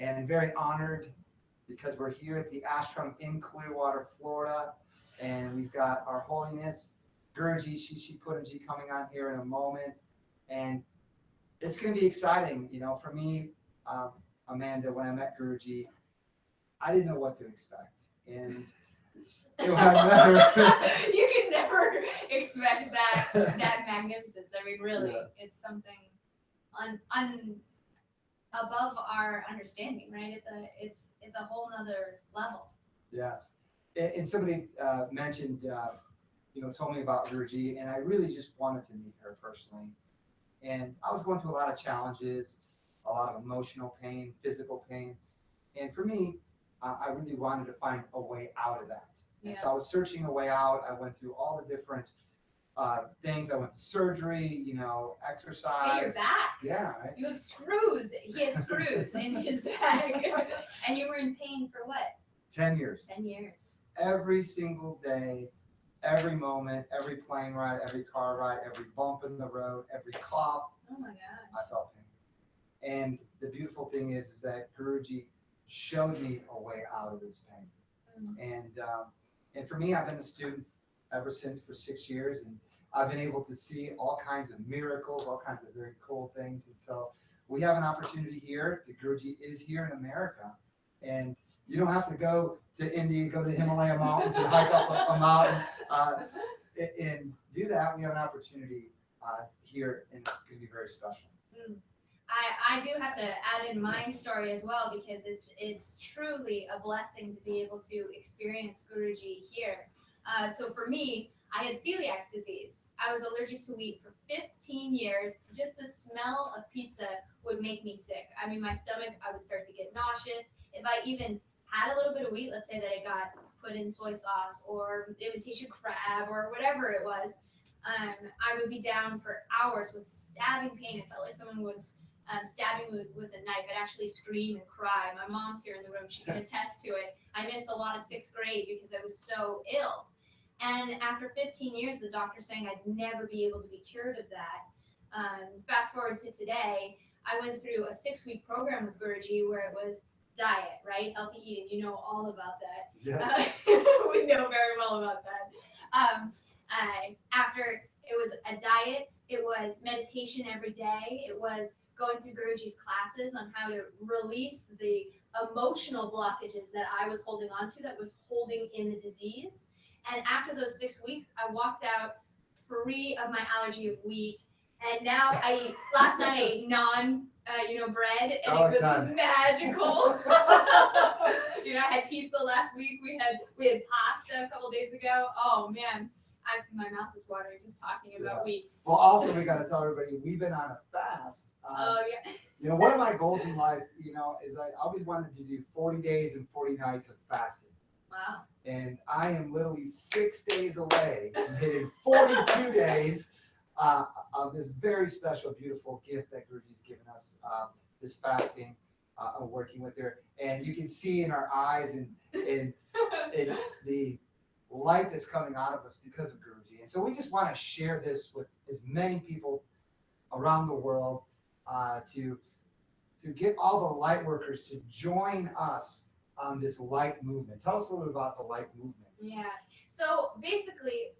and very honored because we're here at the ashram in Clearwater, Florida, and we've got Our Holiness Guruji Poonamji coming on here in a moment, and it's going to be exciting. You know, for me, Amanda, when I met Guruji, I didn't know what to expect, and I never. You can never expect that magnificence. I mean, really, Yeah. it's something on above our understanding, right? It's a whole nother level. Yes, and somebody mentioned, told me about Guruji, and I really just wanted to meet her personally. And I was going through a lot of challenges, a lot of emotional pain, physical pain, and for me, I really wanted to find a way out of that. And so I was searching a way out. I went through all the different things. I went to surgery, exercise. Hey, you're back. Yeah, right. You have screws. He has screws in his bag. And you were in pain for what? 10 years. 10 years. Every single day, every moment, every plane ride, every car ride, every bump in the road, every cough. Oh my gosh. I felt pain. And the beautiful thing is that Guruji showed me a way out of this pain. And for me, I've been a student ever since for 6 years, and I've been able to see all kinds of miracles, all kinds of very cool things. And so we have an opportunity here. The Guruji is here in America, and you don't have to go to India, go to the Himalaya mountains and hike up a mountain and do that. We have an opportunity here, and it's going to be very special. I do have to add in my story as well, because it's truly a blessing to be able to experience Guruji here. So for me, I had celiac disease. I was allergic to wheat for 15 years. Just the smell of pizza would make me sick. I mean, my stomach, I would start to get nauseous. If I even had a little bit of wheat, let's say that it got put in soy sauce or imitation crab or whatever it was, I would be down for hours with stabbing pain. It felt like someone was stabbing me with a knife. I'd actually scream and cry. My mom's here in the room. She can attest to it. I missed a lot of 6th grade because I was so ill. And after 15 years, the doctor saying I'd never be able to be cured of that. Fast forward to today, I went through a 6-week program with Guruji where it was diet, right? Healthy eating. You know all about that. Yes. We know very well about that. After it was a diet, it was meditation every day. It was going through Guruji's classes on how to release the emotional blockages that I was holding on to, that was holding in the disease. And after those 6 weeks, I walked out free of my allergy of wheat. And now last night I ate bread, and it was magical. I had pizza last week. We had pasta a couple days ago. Oh man, my mouth is watering just talking about wheat. Well, also we got to tell everybody we've been on a fast. Oh yeah. One of my goals in life, is I always wanted to do 40 days and 40 nights of fasting. Wow. And I am literally 6 days away from hitting 42 days of this very special, beautiful gift that Guruji's given us, this fasting, working with her. And you can see in our eyes and the light that's coming out of us because of Guruji. And so we just want to share this with as many people around the world to get all the light workers to join us on this light movement. Tell us a little bit about the light movement. Yeah. So basically,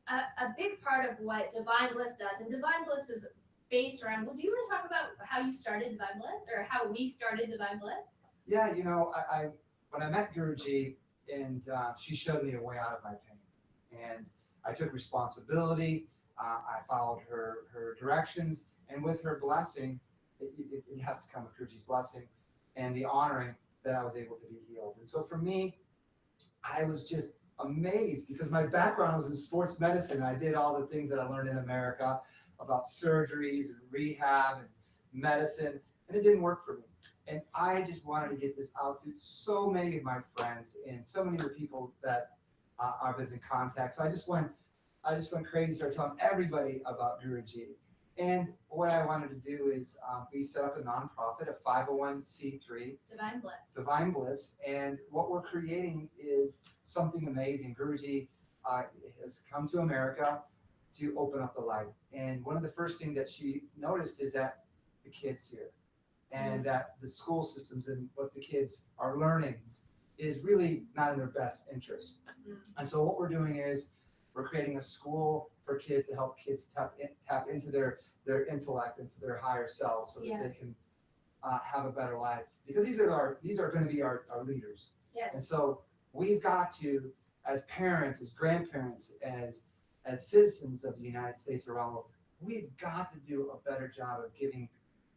a big part of what Divine Bliss does, and Divine Bliss is based around, well, do you want to talk about how you started Divine Bliss, or how we started Divine Bliss? Yeah, I when I met Guruji, and she showed me a way out of my pain, and I took responsibility. I followed her directions, and with her blessing, it has to come with Guruji's blessing and the honoring that I was able to be healed. And so for me, I was just amazed because my background was in sports medicine. I did all the things that I learned in America about surgeries and rehab and medicine, and it didn't work for me. And I just wanted to get this out to so many of my friends and so many of the people that I was in contact. So I just went crazy, started telling everybody about Guruji. And what I wanted to do is we set up a nonprofit, a 501c3. Divine Bliss. And what we're creating is something amazing. Guruji has come to America to open up the light. And one of the first things that she noticed is that the kids here, and that the school systems and what the kids are learning is really not in their best interest. And so what we're doing is we're creating a school for kids to help kids tap into their intellect, into their higher selves, so that they can have a better life. Because these are going to be our leaders. Yes. And so we've got to, as parents, as grandparents, as citizens of the United States around the world, we've got to do a better job of giving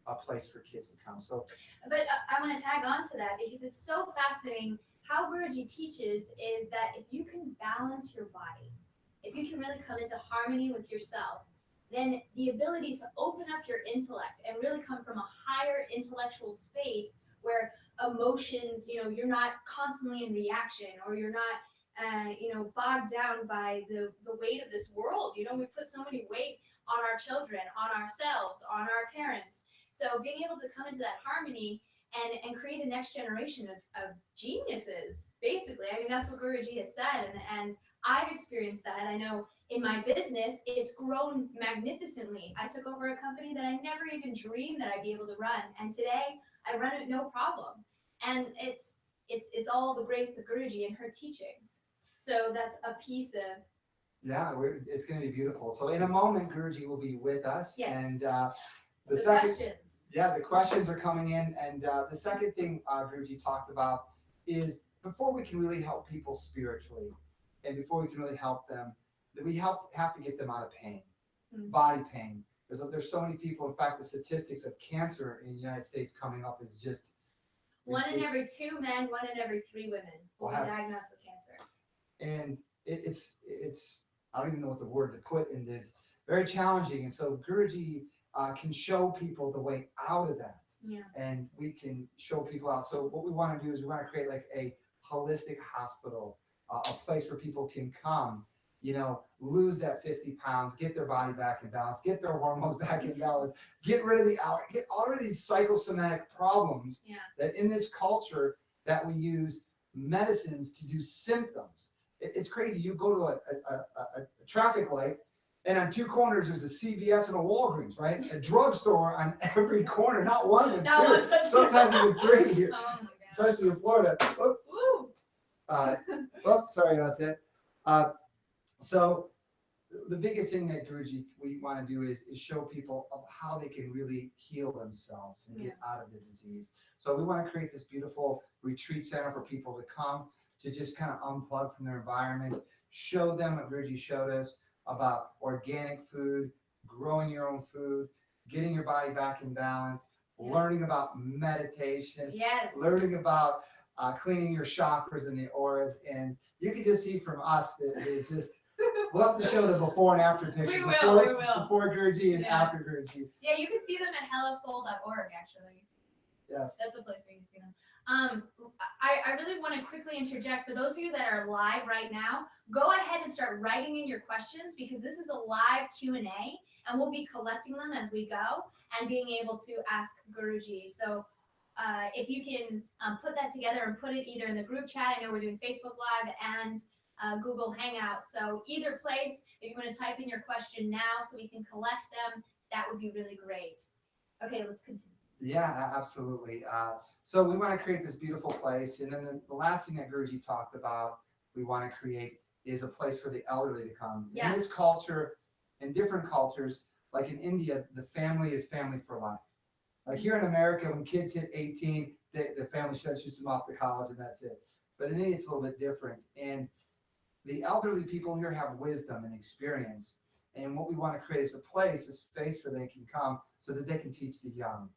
a place for kids to come. So, but I want to tag on to that because it's so fascinating. How Guruji teaches is that if you can balance your body, if you can really come into harmony with yourself, then the ability to open up your intellect and really come from a higher intellectual space where emotions, you're not constantly in reaction, or you're not bogged down by the weight of this world. We put so many weight on our children, on ourselves, on our parents. So being able to come into that harmony and create a next generation of geniuses, basically. I mean, that's what Guruji has said, and I've experienced that. I know in my business, it's grown magnificently. I took over a company that I never even dreamed that I'd be able to run, and today I run it no problem. And it's all the grace of Guruji and her teachings. So that's a piece of. Yeah, it's going to be beautiful. So in a moment, Guruji will be with us, and the second. Questions. Yeah, the questions are coming in, and the second thing Guruji talked about is before we can really help people spiritually, and before we can really help them, that we have to get them out of pain, body pain. There's so many people. In fact, the statistics of cancer in the United States coming up is just one in every 2 men, 1 in every 3 women will be diagnosed with cancer. And it's I don't even know what the word to put in it. Very challenging, and so Guruji can show people the way out of that. Yeah. And we can show people out. So what we want to do is we want to create like a holistic hospital, a place where people can come, lose that 50 pounds, get their body back in balance, get their hormones back in balance, get rid of get all of these psychosomatic problems that in this culture that we use medicines to do symptoms. It's crazy. You go to a traffic light, and on 2 corners, there's a CVS and a Walgreens, right? A drugstore on every corner, not one, but two. Sometimes even 3 here, especially in Florida. Sorry about that. So the biggest thing that Guruji we want to do is show people of how they can really heal themselves and get out of the disease. So we want to create this beautiful retreat center for people to come to just kind of unplug from their environment, show them what Guruji showed us about organic food, growing your own food, getting your body back in balance, learning about meditation, learning about cleaning your chakras and the auras. And you can just see from us that it just, we'll have to show the before and after pictures. We will. Before Guruji and after Guruji. Yeah, you can see them at hellosoul.org, actually. Yes. That's a place where you can see them. I really want to quickly interject for those of you that are live right now. Go ahead and start writing in your questions, because this is a live Q&A, and we'll be collecting them as we go and being able to ask Guruji. So if you can put that together and put it either in the group chat. I know we're doing Facebook Live and Google Hangout. So either place, if you want to type in your question now so we can collect them, that would be really great. Okay, let's continue. Yeah, absolutely. So we want to create this beautiful place. And then the last thing that Guruji talked about, we want to create is a place for the elderly to come. In this culture, in different cultures, like in India, the family is family for life. Like here in America, when kids hit 18, the family shoots them off to college and that's it. But in India, it's a little bit different. And the elderly people here have wisdom and experience. And what we want to create is a place, a space where they can come so that they can teach the young.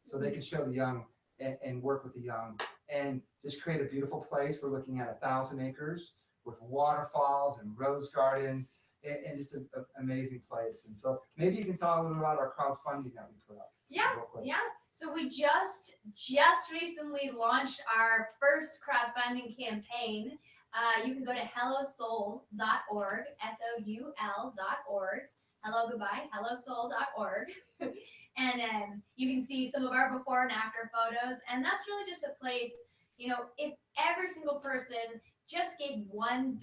So they can show the young and work with the young and just create a beautiful place. We're looking at 1,000 acres with waterfalls and rose gardens and just an amazing place. And so maybe you can talk a little bit about our crowdfunding that we put up. Yeah. So we just recently launched our first crowdfunding campaign. You can go to hellosoul.org, SOUL.org. Hello, goodbye, hellosoul.org. And you can see some of our before and after photos. And that's really just a place, if every single person just gave $1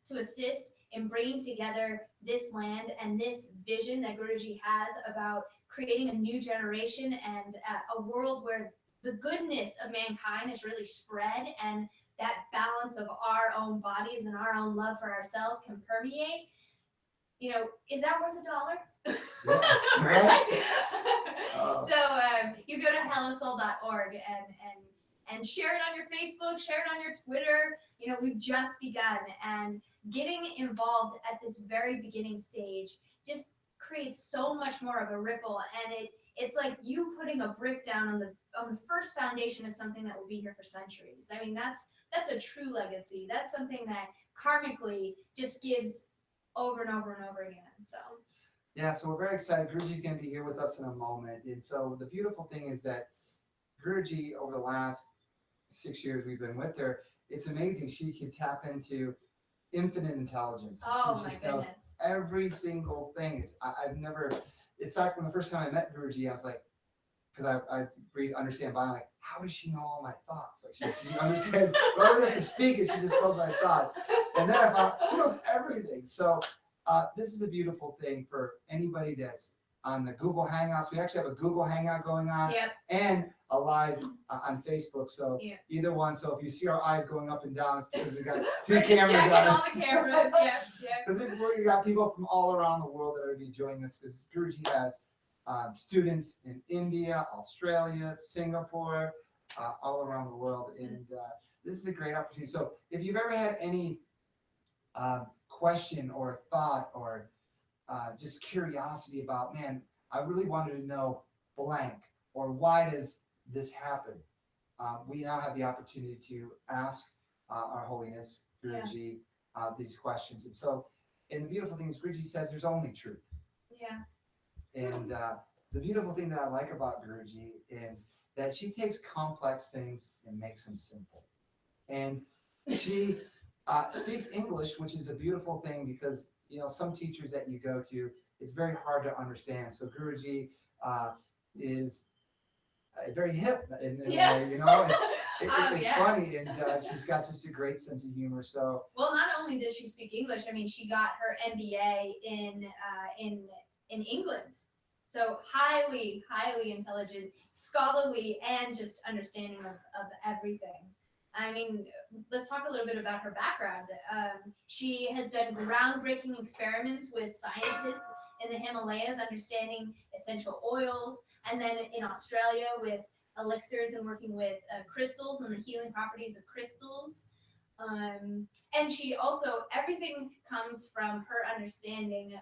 to assist in bringing together this land and this vision that Guruji has about creating a new generation and a world where the goodness of mankind is really spread, and that balance of our own bodies and our own love for ourselves can permeate, is that worth $1? Yeah, Right? right. Oh, So you go to hellosoul.org and share it on your Facebook, share it on your Twitter. We've just begun, and getting involved at this very beginning stage just creates so much more of a ripple, and it's like you putting a brick down on the first foundation of something that will be here for centuries. I mean, that's a true legacy. That's something that karmically just gives over and over and over again. So yeah, so we're very excited. Guruji's going to be here with us in a moment. And so the beautiful thing is that Guruji, over the last 6 years we've been with her, it's amazing. She can tap into infinite intelligence. oh She my just knows goodness. every single thing. I've never, in fact, when the first time I met Guruji, I was like, because I understand Bible, like, how does she know all my thoughts? Like, she understands, I don't have to speak it, she just knows my thought. And then I found she knows everything. So this is a beautiful thing for anybody that's on the Google Hangouts. We actually have a Google Hangout going on, Yep. and a live on Facebook. So Yeah. either one. So if you see our eyes going up and down, it's because we got two We're just cameras checking on it. all the cameras. Yeah. We got people from all around the world that are going to be joining us, because Guruji has students in India, Australia, Singapore, all around the world. And this is a great opportunity. So if you've ever had any question or thought or just curiosity about, man, I really wanted to know blank, or why does this happen? We now have the opportunity to ask Our Holiness, Guruji, these questions. And so, and the beautiful thing is, Guruji says there's only truth. Yeah. And the beautiful thing that I like about Guruji is that she takes complex things and makes them simple. And she speaks English, which is a beautiful thing, because some teachers that you go to, it's very hard to understand. So Guruji is very hip in a way, it's funny, and she's got just a great sense of humor. So well, not only does she speak English, I mean, she got her MBA in England. So highly, highly intelligent, scholarly, and just understanding of everything. I mean, let's talk a little bit about her background. She has done groundbreaking experiments with scientists in the Himalayas, understanding essential oils, and then in Australia with elixirs and working with crystals and the healing properties of crystals. And she also, everything comes from her understanding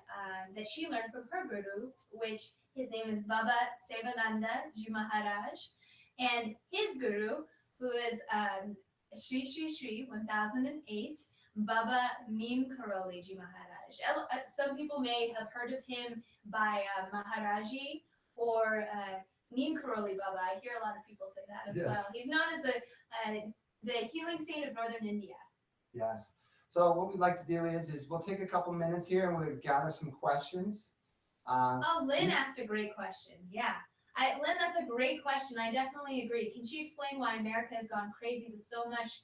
that she learned from her guru, which his name is Baba Sevananda Ji Maharaj, and his guru, who is Shri Shri Shri 1008, Baba Neem Karoli Ji Maharaj. Some people may have heard of him by Maharaji or Neem Karoli Baba. I hear a lot of people say that as well. He's known as the healing saint of northern India. Yes. So what we'd like to do is we'll take a couple minutes here and we'll gather some questions. Lynn asked a great question. Yeah. Lynn, that's a great question. I definitely agree. Can she explain why America has gone crazy with so much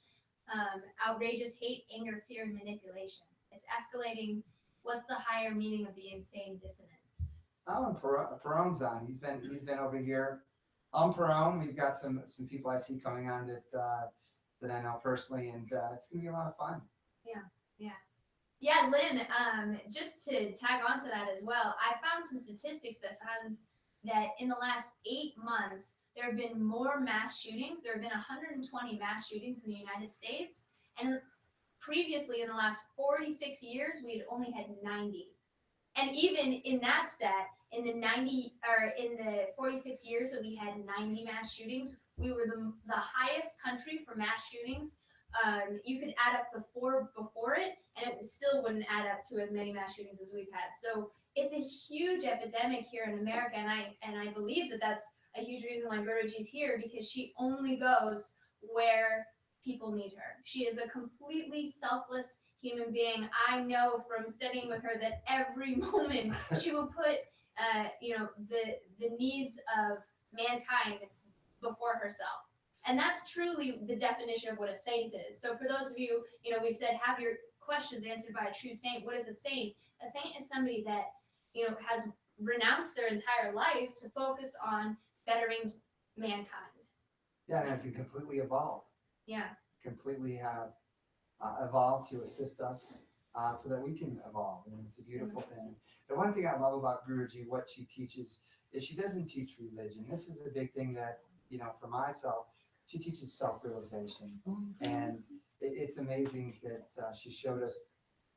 outrageous hate, anger, fear, and manipulation? It's escalating. What's the higher meaning of the insane dissonance? Oh, and Perone's on. He's been over here. On Perone, we've got some people I see coming on that I know personally, and it's gonna be a lot of fun. Yeah, Lynn, just to tag on to that as well, I found some statistics that found that in the last 8 months, there have been more mass shootings. There have been 120 mass shootings in the United States. And previously, in the last 46 years, we had only had 90. And even in that stat, in the 46 years that we had 90 mass shootings, we were the highest country for mass shootings. You could add up the 4 before it, and it still wouldn't add up to as many mass shootings as we've had. So it's a huge epidemic here in America, and I believe that that's a huge reason why Guruji's here, because she only goes where people need her. She is a completely selfless human being. I know from studying with her that every moment she will put, the needs of mankind before herself. And that's truly the definition of what a saint is. So for those of you, we've said have your questions answered by a true saint. What is a saint? A saint is somebody that, has renounced their entire life to focus on bettering mankind. Yeah, and it's completely evolved. Yeah. Completely have evolved to assist us so that we can evolve. And it's a beautiful thing. The one thing I love about Guruji, what she teaches, is she doesn't teach religion. This is a big thing that, for myself, she teaches self-realization. And it's amazing that she showed us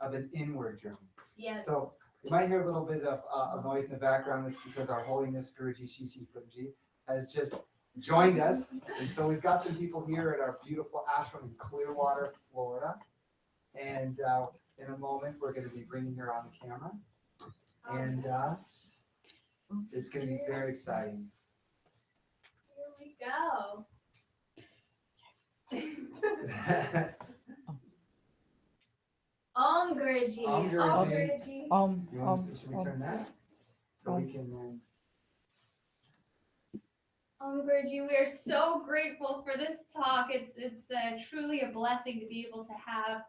of an inward journey. Yes. So you might hear a little bit of noise in the background. That's because Our Holiness Guruji Shishi Poonamji has just joined us. And so we've got some people here at our beautiful ashram in Clearwater, Florida. And in a moment, we're going to be bringing her on the camera. And it's going to be very exciting. Here we go. Om Guruji. Om Guruji. Guruji. Should we turn that? So we can Guruji, we are so grateful for this talk. It's truly a blessing to be able to have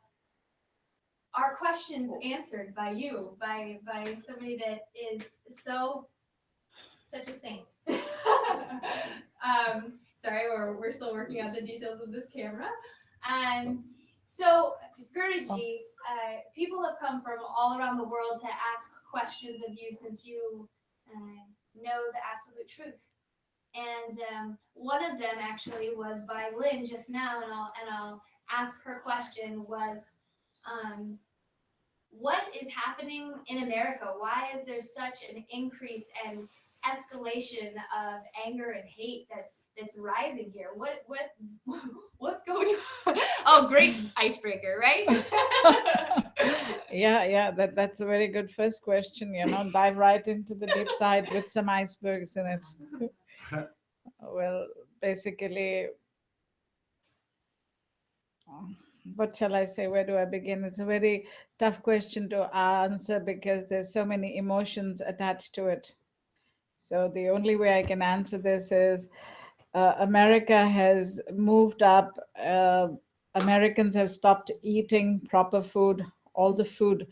our questions answered by you, by somebody that is such a saint. Sorry, we're still working out the details of this camera. So, Guruji, people have come from all around the world to ask questions of you since you know the absolute truth. And one of them actually was by Lynn just now, and I'll ask her question was, what is happening in America? Why is there such an increase and escalation of anger and hate that's rising here? What's going on? Oh, great icebreaker, right? Yeah, that's a very good first question. Dive right into the deep side with some icebergs in it. Well, basically, what shall I say? Where do I begin? It's a very tough question to answer because there's so many emotions attached to it. So the only way I can answer this is America has moved up. Americans have stopped eating proper food, all the food.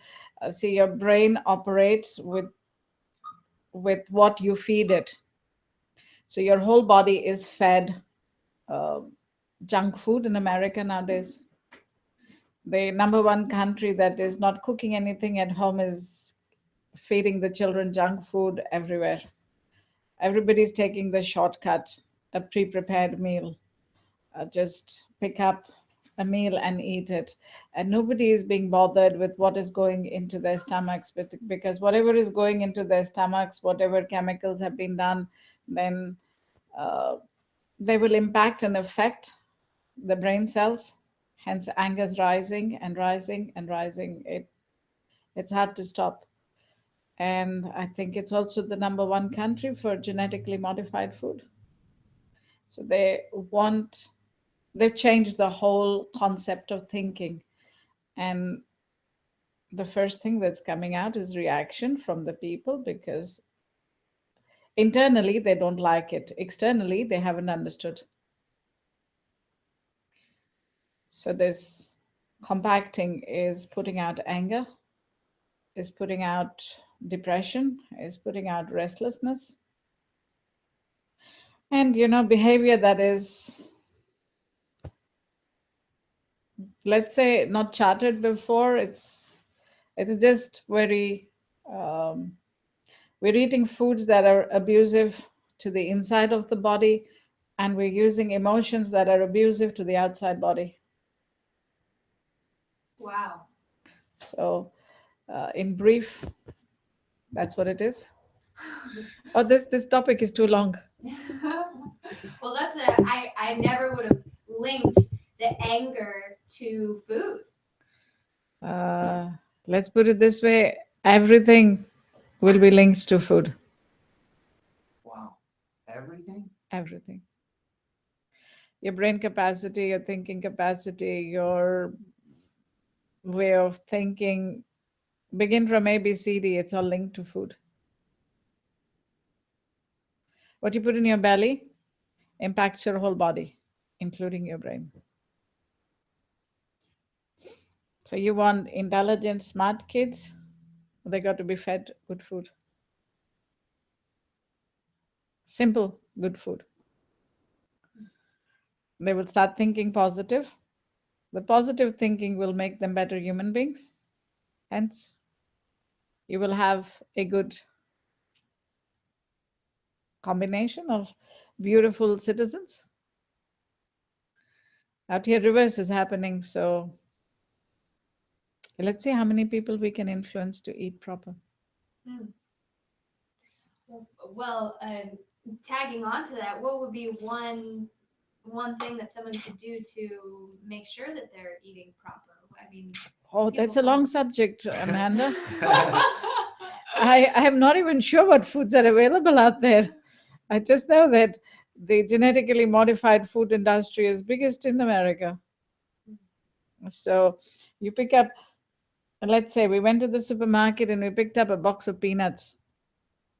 See, your brain operates with what you feed it. So your whole body is fed uh, junk food in America nowadays. The number one country that is not cooking anything at home is feeding the children junk food everywhere. Everybody's taking the shortcut, a pre-prepared meal. Just pick up a meal and eat it. And nobody is being bothered with what is going into their stomachs, because whatever is going into their stomachs, whatever chemicals have been done, then uh, they will impact and affect the brain cells. Hence, anger is rising and rising and rising. It's hard to stop. And I think it's also the number one country for genetically modified food. So they've changed the whole concept of thinking. And the first thing that's coming out is reaction from the people, because internally they don't like it. Externally, they haven't understood. So this compacting is putting out anger, is putting out depression, is putting out restlessness. And behavior that is, let's say, not charted before. It's just very we're eating foods that are abusive to the inside of the body, and we're using emotions that are abusive to the outside body. Wow. So in brief, that's what it is. Oh, this topic is too long. Well, I never would have linked the anger to food. Let's put it this way: everything will be linked to food. wow, everything. Everything. Your brain capacity, your thinking capacity, your way of thinking, begin from A, B, C, D. It's all linked to food. What you put in your belly impacts your whole body, including your brain. So you want intelligent, smart kids, they got to be fed good food. Simple, good food. They will start thinking positive. The positive thinking will make them better human beings. Hence, you will have a good combination of beautiful citizens. Out here, reverse is happening. So let's see how many people we can influence to eat proper. Hmm. Well, tagging on to that, what would be one thing that someone could do to make sure that they're eating proper? I mean, Oh, that's a people long subject, Amanda. I am not even sure what foods are available out there. I just know that the genetically modified food industry is biggest in America. So you pick up, let's say we went to the supermarket and we picked up a box of peanuts.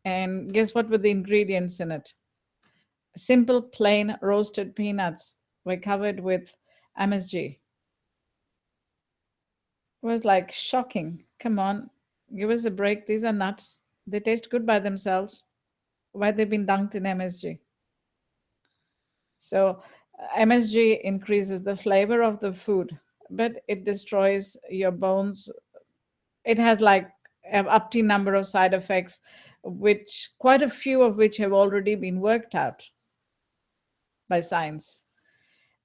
And guess what were the ingredients in it? Simple, plain roasted peanuts were covered with MSG. It was like shocking. Come on, give us a break. These are nuts. They taste good by themselves. Why they've been dunked in MSG? So MSG increases the flavor of the food, but it destroys your bones. It has like an up to number of side effects, which quite a few of which have already been worked out by science.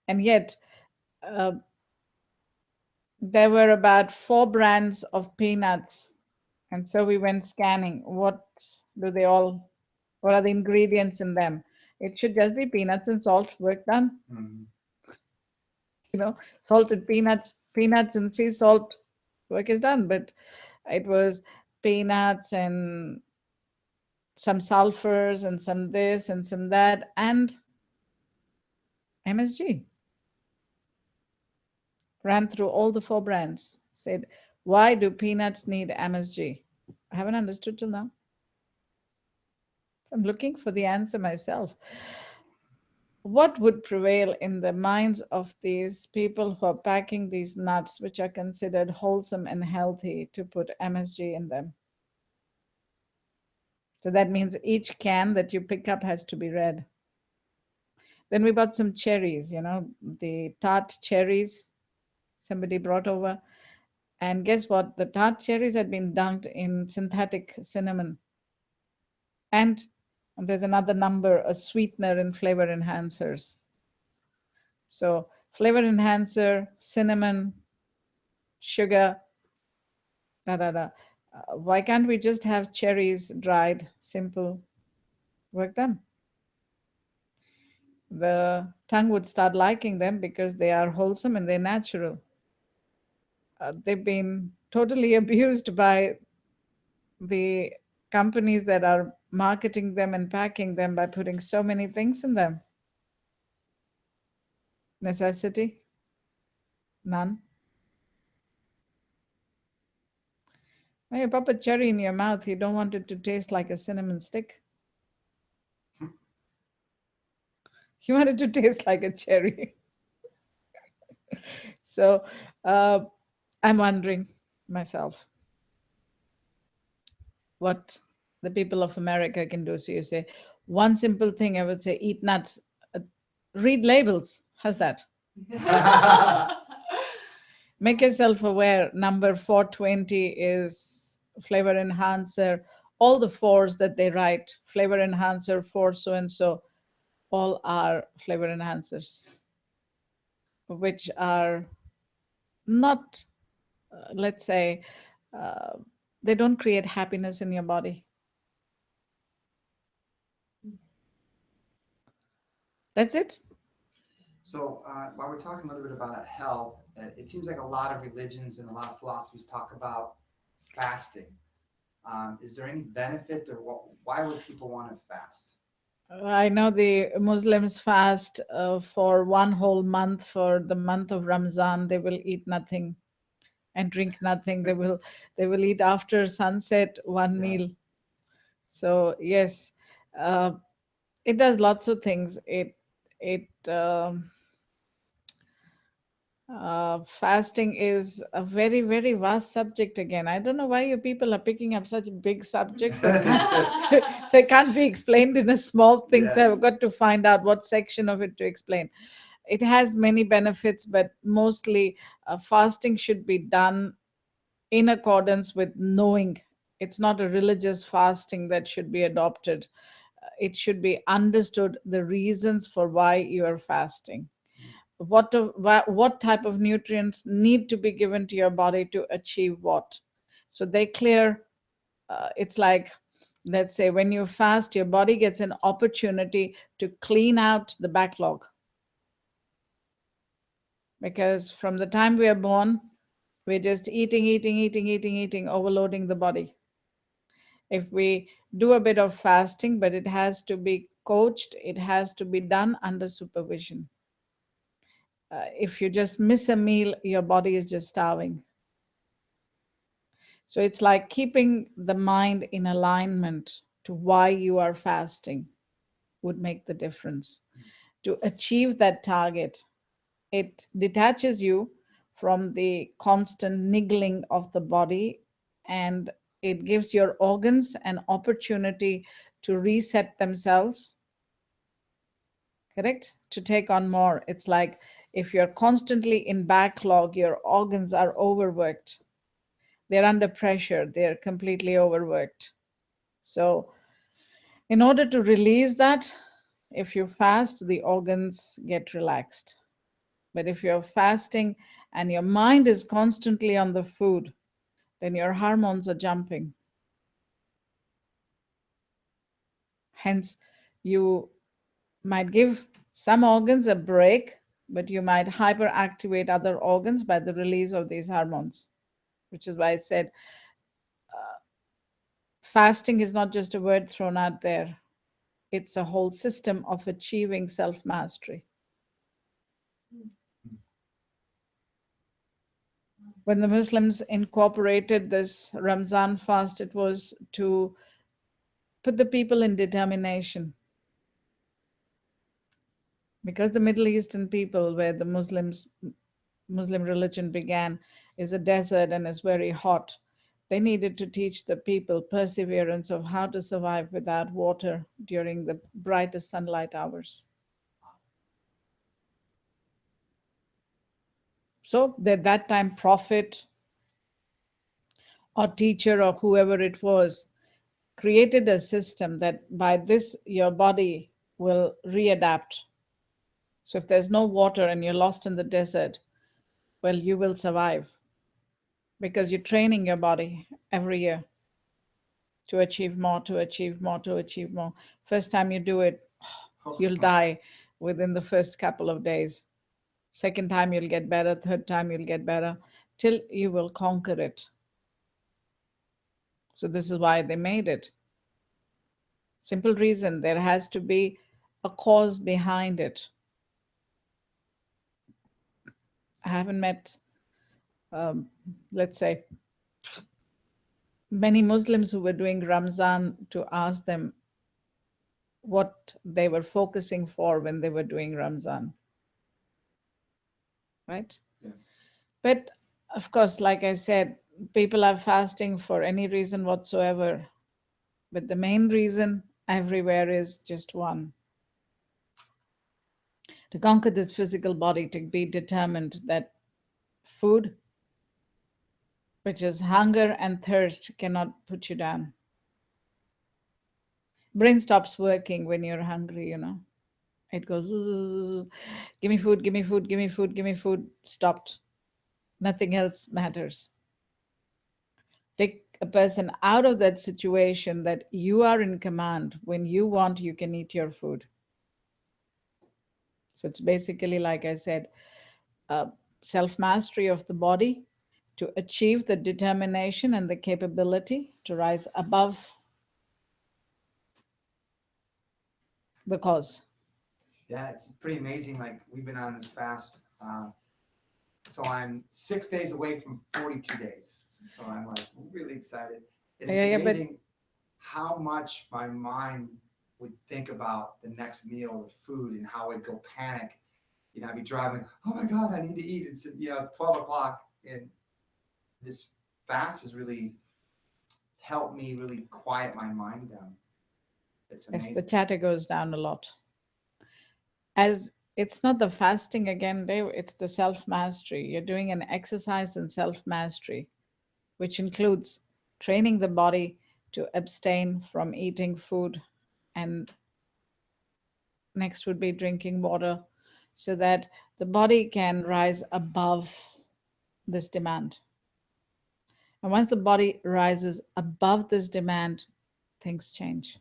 And yet, uh, there were about 4 brands of peanuts. And so we went scanning. Do they all, what are the ingredients in them? It should just be peanuts and salt, work done. Mhm. Salted peanuts and sea salt, work is done. But it was peanuts and some sulfurs and some this and some that and MSG. Ran through all the 4 brands. Said, why do peanuts need MSG? I haven't understood till now. I'm looking for the answer myself. What would prevail in the minds of these people who are packing these nuts, which are considered wholesome and healthy, to put MSG in them? So that means each can that you pick up has to be red. Then we bought some cherries, the tart cherries somebody brought over. And guess what? The tart cherries had been dunked in synthetic cinnamon. And there's another number, a sweetener and flavor enhancers. So, flavor enhancer, cinnamon, sugar, da da da. Why can't we just have cherries dried, simple, work done? The tongue would start liking them because they are wholesome and they're natural. They've been totally abused by the companies that are marketing them and packing them by putting so many things in them. Necessity? None. When you pop a cherry in your mouth, you don't want it to taste like a cinnamon stick. You want it to taste like a cherry. So I'm wondering myself what the people of America can do. So you say, one simple thing I would say, eat nuts, uh, read labels. How's that? Make yourself aware. Number 420 is flavor enhancer. All the fours that they write, flavor enhancer, for so and so, all are flavor enhancers, which are not, let's say, uh, they don't create happiness in your body. That's it. So while we're talking a little bit about health, it seems like a lot of religions and a lot of philosophies talk about fasting. Is there any benefit, or why would people want to fast? I know the Muslims fast for one whole month. For the month of Ramzan, they will eat nothing and drink nothing. They will eat after sunset one meal. Yes. So yes, uh, it does lots of things. It Fasting is a very, very vast subject again. I don't know why you people are picking up such big subjects that can't, they can't be explained in a small thing. So Yes. I've got to find out what section of it to explain. It has many benefits, but mostly fasting should be done in accordance with knowing. It's not a religious fasting that should be adopted. It should be understood the reasons for why you are fasting, what type of nutrients need to be given to your body to achieve what. So they clear. It's like, let's say, when you fast, your body gets an opportunity to clean out the backlog, because from the time we are born, we're just eating, overloading the body. If we do a bit of fasting, but it has to be coached, it has to be done under supervision. If you just miss a meal, your body is just starving. So it's like keeping the mind in alignment to why you are fasting would make the difference. To achieve that target, it detaches you from the constant niggling of the body, and it gives your organs an opportunity to reset themselves, correct? To take on more. It's like if you're constantly in backlog, your organs are overworked. They're under pressure, they're completely overworked. So, in order to release that, if you fast, the organs get relaxed. But if you're fasting and your mind is constantly on the food, then your hormones are jumping. Hence, you might give some organs a break, but you might hyperactivate other organs by the release of these hormones, which is why I said fasting is not just a word thrown out there, it's a whole system of achieving self mastery. When the Muslims incorporated this Ramzan fast, it was to put the people in determination. Because the Middle Eastern people, where the Muslim religion began, is a desert and is very hot. They needed to teach the people perseverance of how to survive without water during the brightest sunlight hours. So at that time, prophet or teacher or whoever it was created a system that by this your body will readapt. So if there's no water and you're lost in the desert, well, you will survive because you're training your body every year to achieve more, to achieve more, to achieve more. First time you do it, you'll die within the first couple of days. Second time you'll get better, third time you'll get better, till you will conquer it. So this is why they made it. Simple reason, there has to be a cause behind it. I haven't met, um, let's say, many Muslims who were doing Ramzan to ask them what they were focusing for when they were doing Ramzan, right? Yes. But of course, like I said, people are fasting for any reason whatsoever. But the main reason everywhere is just one: to conquer this physical body, to be determined that food, which is hunger and thirst, cannot put you down. Brain stops working when you're hungry, you know. It goes, "Ooh, give me food, give me food, give me food, give me food." Stopped. Nothing else matters. Take a person out of that situation that you are in command. When you want, you can eat your food. So it's basically, like I said, self mastery of the body to achieve the determination and the capability to rise above the cause. Yeah, it's pretty amazing. Like we've been on this fast, so I'm 6 days away from 42 days. So I'm like really excited. And it's Yeah, but amazing how much my mind would think about the next meal, the food, and how it'd go panic. I'd be driving, oh my God, I need to eat. It's 12 o'clock. And this fast has really helped me really quiet my mind down. It's Yes, the amazing. chatter goes down a lot. As it's not the fasting again, Dave, it's the self mastery. You're doing an exercise in self mastery, which includes training the body to abstain from eating food, and next would be drinking water, so that the body can rise above this demand. And once the body rises above this demand, things change.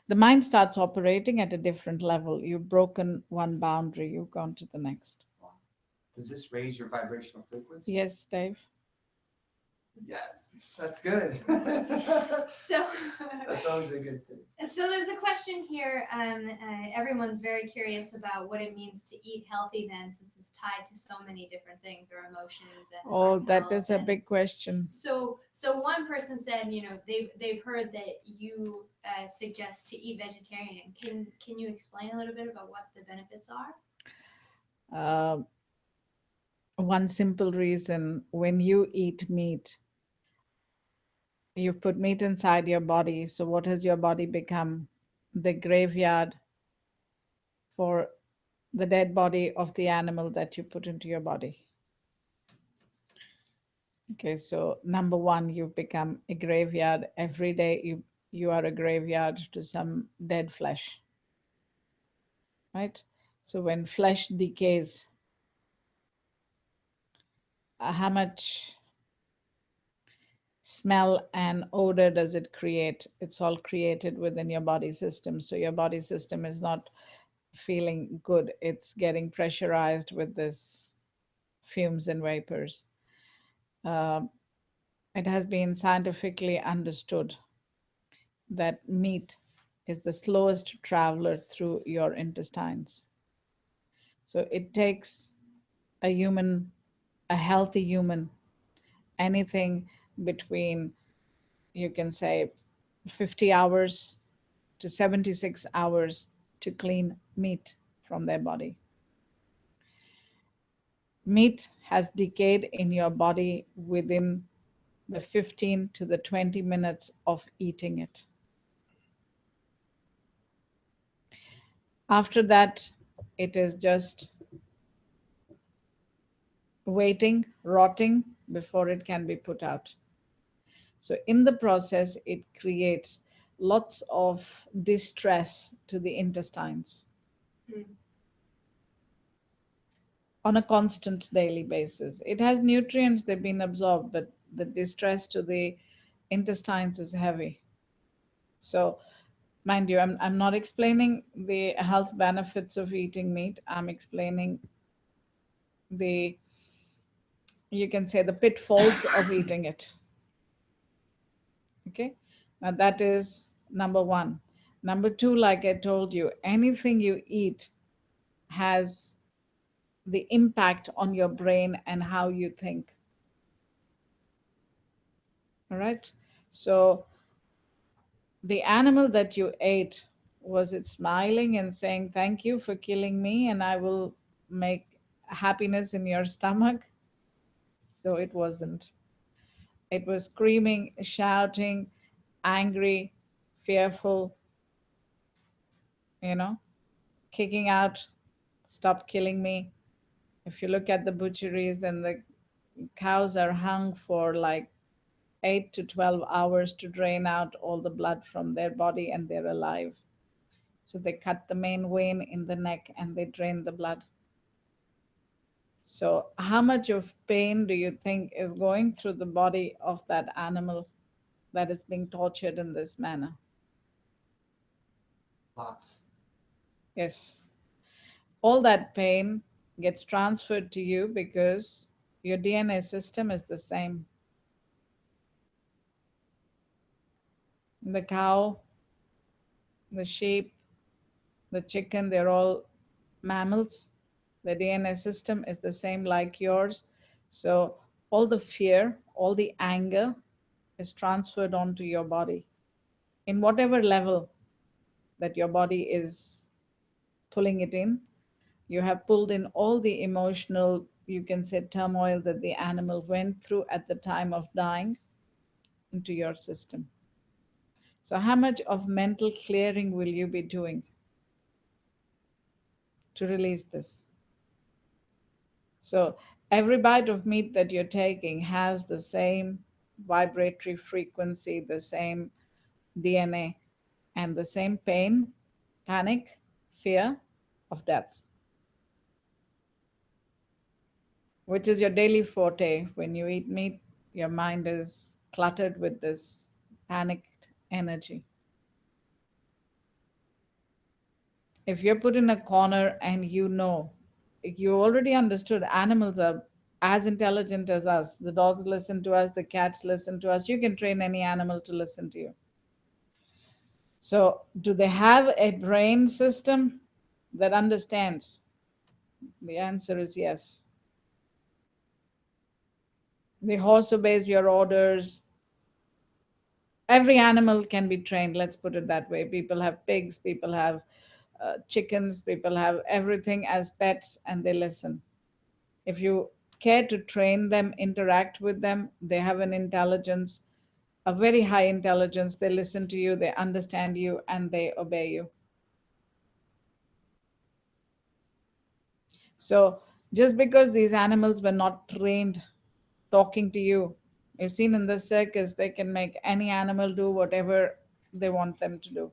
The mind starts operating at a different level. You've broken one boundary, you've gone to the next. Wow. Does this raise your vibrational frequency? Yes, Dave. Yes, that's good. So That's always a good thing. So there's a question here. Everyone's very curious about what it means to eat healthy, then, since it's tied to so many different things, or emotions and Oh, that health. is a big question. So one person said, they've heard that you suggest to eat vegetarian. Can you explain a little bit about what the benefits are? Uh, One simple reason: when you eat meat, you've put meat inside your body. So, what has your body become? The graveyard for the dead body of the animal that you put into your body. Okay, so number one, you've become a graveyard. Every day you are a graveyard to some dead flesh, right? So when flesh decays, how much smell and odor does it create? It's all created within your body system. So your body system is not feeling good. It's getting pressurized with this fumes and vapors. Uh, it has been scientifically understood that meat is the slowest traveler through your intestines. So it takes a human, a healthy human, anything between, you can say, 50 hours to 76 hours to clean meat from their body. Meat has decayed in your body within the 15 to the 20 minutes of eating it. After that, it is just waiting, rotting before it can be put out. So, in the process, it creates lots of distress to the intestines on a constant daily basis. It has nutrients, they've been absorbed, but the distress to the intestines is heavy. So, mind you, I'm not explaining the health benefits of eating meat. I'm explaining the, you can say, the pitfalls of eating it. Okay. Now, that is number one. Number two, like I told you, anything you eat has the impact on your brain and how you think. All right. So, the animal that you ate, was it smiling and saying, "Thank you for killing me, and I will make happiness in your stomach"? So, it wasn't. It was screaming, shouting, angry, fearful, you know, kicking out, "Stop killing me." If you look at the butcheries, then the cows are hung for like 8 to 12 hours to drain out all the blood from their body, and they're alive. So they cut the main vein in the neck and they drain the blood. So, how much of pain do you think is going through the body of that animal that is being tortured in this manner? Lots. Yes. All that pain gets transferred to you because your DNA system is the same. The cow, the sheep, the chicken, they're all mammals. The DNA system is the same like yours. So all the fear, all the anger is transferred onto your body in whatever level that your body is pulling it in. You have pulled in all the emotional, you can say, turmoil that the animal went through at the time of dying into your system. So, how much of mental clearing will you be doing to release this? So, every bite of meat that you're taking has the same vibratory frequency, the same DNA, and the same pain, panic, fear of death, which is your daily forte. When you eat meat, your mind is cluttered with this panicked energy. If you're put in a corner and you already understood animals are as intelligent as us. The dogs listen to us, the cats listen to us. You can train any animal to listen to you. So, do they have a brain system that understands? The answer is yes. The horse obeys your orders. Every animal can be trained, let's put it that way. People have pigs, people have chickens, people have everything as pets, and they listen. If you care to train them, interact with them, they have an intelligence, a very high intelligence. They listen to you, they understand you, and they obey you. So, just because these animals were not trained talking to you, you've seen in the circus, they can make any animal do whatever they want them to do.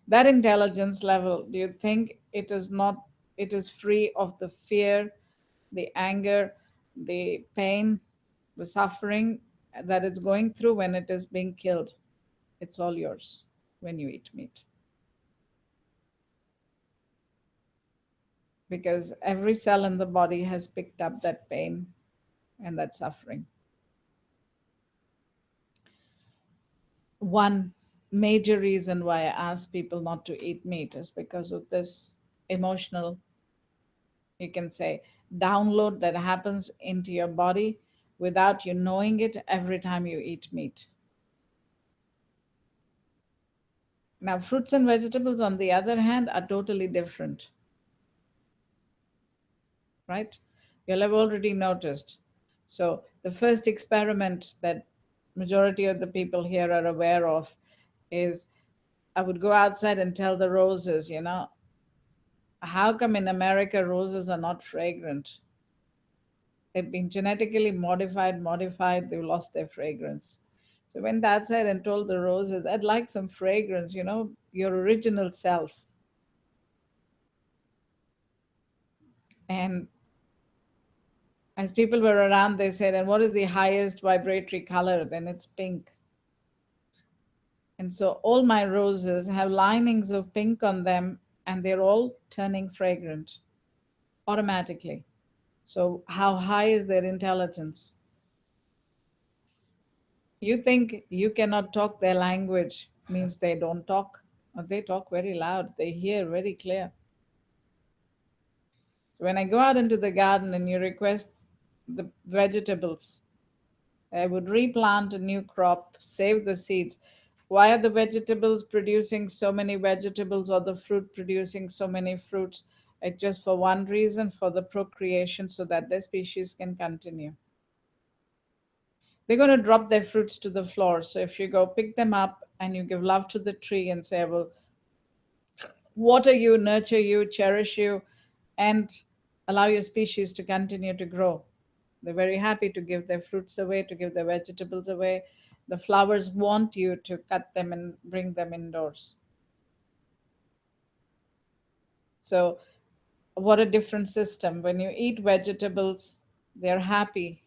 That intelligence level, do you think it is not, it is free of the fear, the anger, the pain, the suffering that it's going through when it is being killed? It's all yours when you eat meat, because every cell in the body has picked up that pain and that suffering. One major reason why I ask people not to eat meat is because of this emotional, you can say, download that happens into your body without you knowing it every time you eat meat. Now, fruits and vegetables, on the other hand, are totally different, right? You'll have already noticed. So, the first experiment that majority of the people here are aware of is, I would go outside and tell the roses, how come in America roses are not fragrant? They've been genetically modified, they've lost their fragrance. So went outside and told the roses, I'd like some fragrance, your original self. And as people were around, they said, and what is the highest vibratory color? Then it's pink. And so all my roses have linings of pink on them, and they're all turning fragrant automatically. So, how high is their intelligence? You think you cannot talk their language means they don't talk. They talk very loud, they hear very clear. So when I go out into the garden and you request the vegetables, I would replant a new crop, save the seeds. Why are the vegetables producing so many vegetables or the fruit producing so many fruits? It's just for one reason, for the procreation, so that the species can continue. They're going to drop their fruits to the floor. So if you go pick them up and you give love to the tree and say, I will water you, nurture you, cherish you, and allow your species to continue to grow. They're very happy to give their fruits away, to give their vegetables away. The flowers want you to cut them and bring them indoors. So, what a different system. When you eat vegetables, they're happy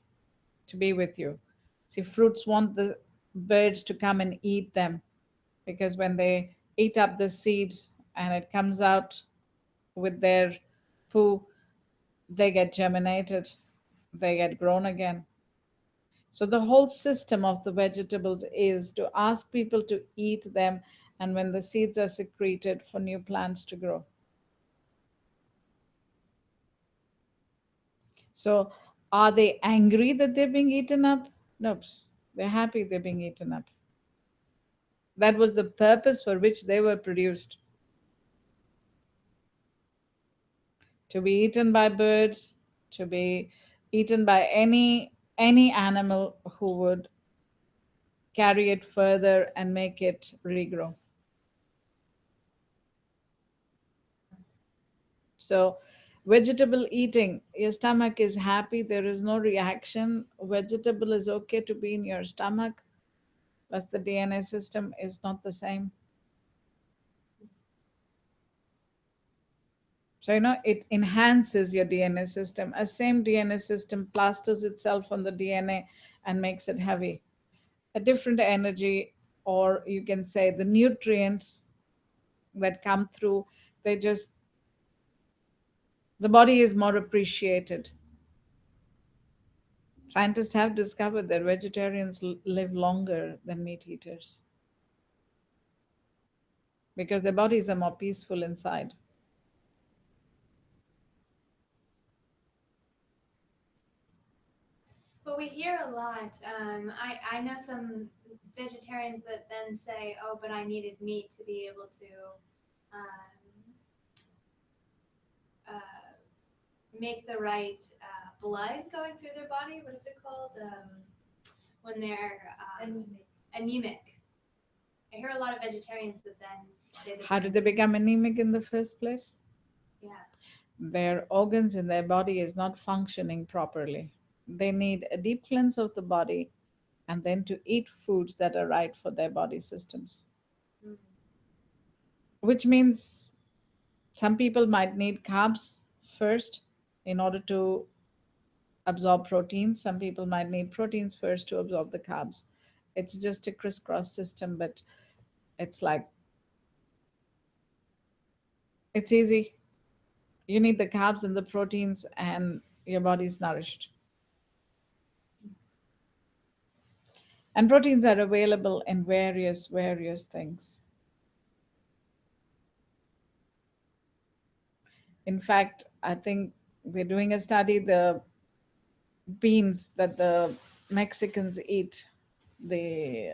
to be with you. See, fruits want the birds to come and eat them, because when they eat up the seeds and it comes out with their poo, they get germinated, they get grown again. So the whole system of the vegetables is to ask people to eat them, and when the seeds are secreted, for new plants to grow. So are they angry that they're being eaten up? Nope. They're happy they're being eaten up. That was the purpose for which they were produced. to be eaten by birds, to be eaten by any animal who would carry it further and make it regrow. So, vegetable eating, your stomach is happy, there is no reaction. Vegetable is okay to be in your stomach, plus the DNA system is not the same. So, it enhances your DNA system. A same DNA system plasters itself on the DNA and makes it heavy. A different energy, or you can say the nutrients that come through, they just, the body is more appreciated. Scientists have discovered that vegetarians live longer than meat eaters because their bodies are more peaceful inside. But we hear a lot. I know some vegetarians that then say, "Oh, but I needed meat to be able to um, make the right blood going through their body. What is it called? When they're anemic. I hear a lot of vegetarians that then say that. How did they become anemic in the first place? Yeah. Their organs in their body is not functioning properly. They need a deep cleanse of the body and then to eat foods that are right for their body systems. Mm. Which means some people might need carbs first in order to absorb proteins. Some people might need proteins first to absorb the carbs. It's just a crisscross system, but it's like, it's easy. You need the carbs and the proteins, and your body's nourished. And proteins are available in various things. In fact, I think they're doing a study, the beans that the Mexicans eat, the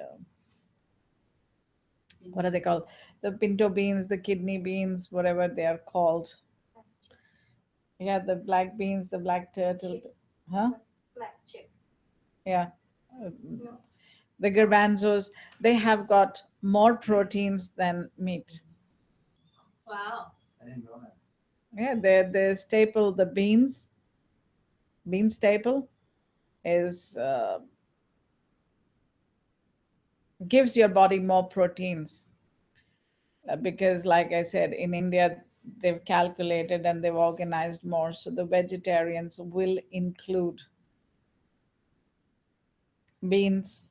what are they called? The pinto beans, the kidney beans, whatever they are called. Yeah, the black beans, the black turtle. Huh? Black chip. Yeah. Uh, The garbanzos, they have got more proteins than meat. Wow. I didn't know that. Yeah, the staple, the bean staple is gives your body more proteins. Because like I said, in India they've calculated and they've organized more, so the vegetarians will include beans,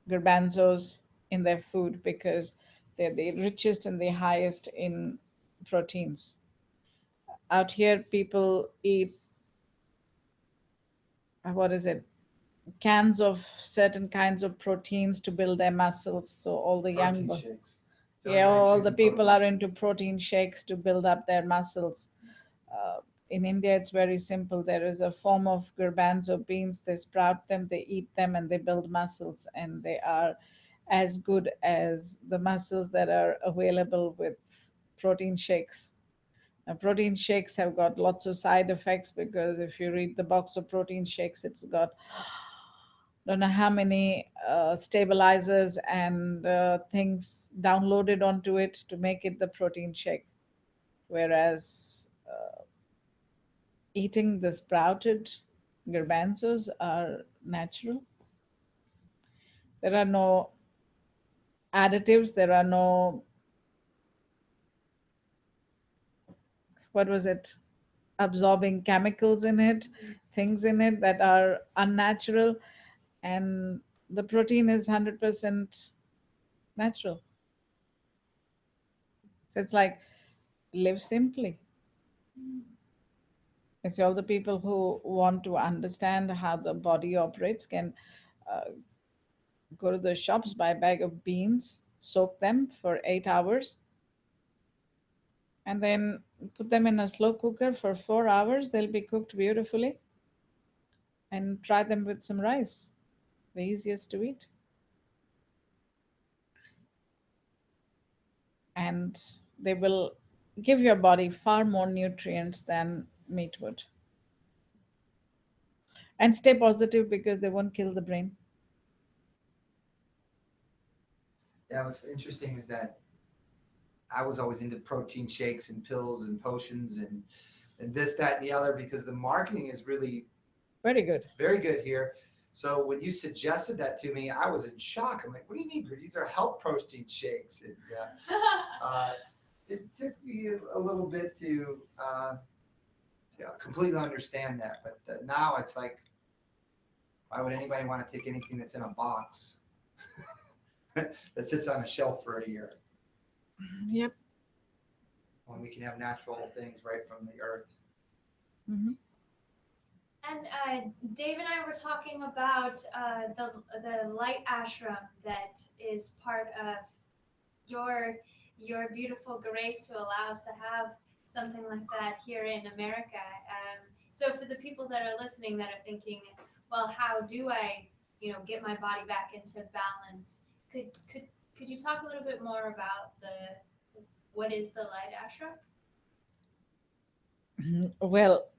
garbanzos in their food because they're the richest and the highest in proteins. Out here people eat, what is it, cans of certain kinds of proteins to build their muscles, so all the Protein young, shakes. yeah, Everybody's all the drinking people protein are shakes. into protein shakes to build up their muscles. uh, in India it's very simple. There is a form of garbanzo beans, they sprout them, they eat them, and they build muscles, and they are as good as the muscles that are available with protein shakes. Now, protein shakes have got lots of side effects because if you read the box of protein shakes, it's got don't know how many stabilizers and things downloaded onto it to make it the protein shake. Whereas eating the sprouted garbanzos are natural. There are no additives, there are no, what was it, absorbing chemicals in it, things in it that are unnatural, and the protein is 100% natural. So it's like, live simply. It's all the people who want to understand how the body operates can uh, go to the shops, buy a bag of beans, soak them for 8 hours, and then put them in a slow cooker for 4 hours. They'll be cooked beautifully, and try them with some rice. The easiest to eat. And they will give your body far more nutrients than meat would. And stay positive because they won't kill the brain. Yeah, what's interesting is that I was always into protein shakes and pills and potions and this, that, and the other because the marketing is really Very good. very good here. So when you suggested that to me, I was in shock. I'm like, "What do you mean? These are health protein shakes." And it took me a little bit to completely understand that. But now it's like, why would anybody want to take anything that's in a box that sits on a shelf for a year Yep. when we can have natural things right from the earth? Hmm. And Dave and I were talking about the Light Ashram that is part of your your beautiful grace to allow us to have something like that here in America. So for the people that are listening that are thinking, well, how do I, get my body back into balance? Could could could you talk a little bit more about the what is the Light Ashram? Well,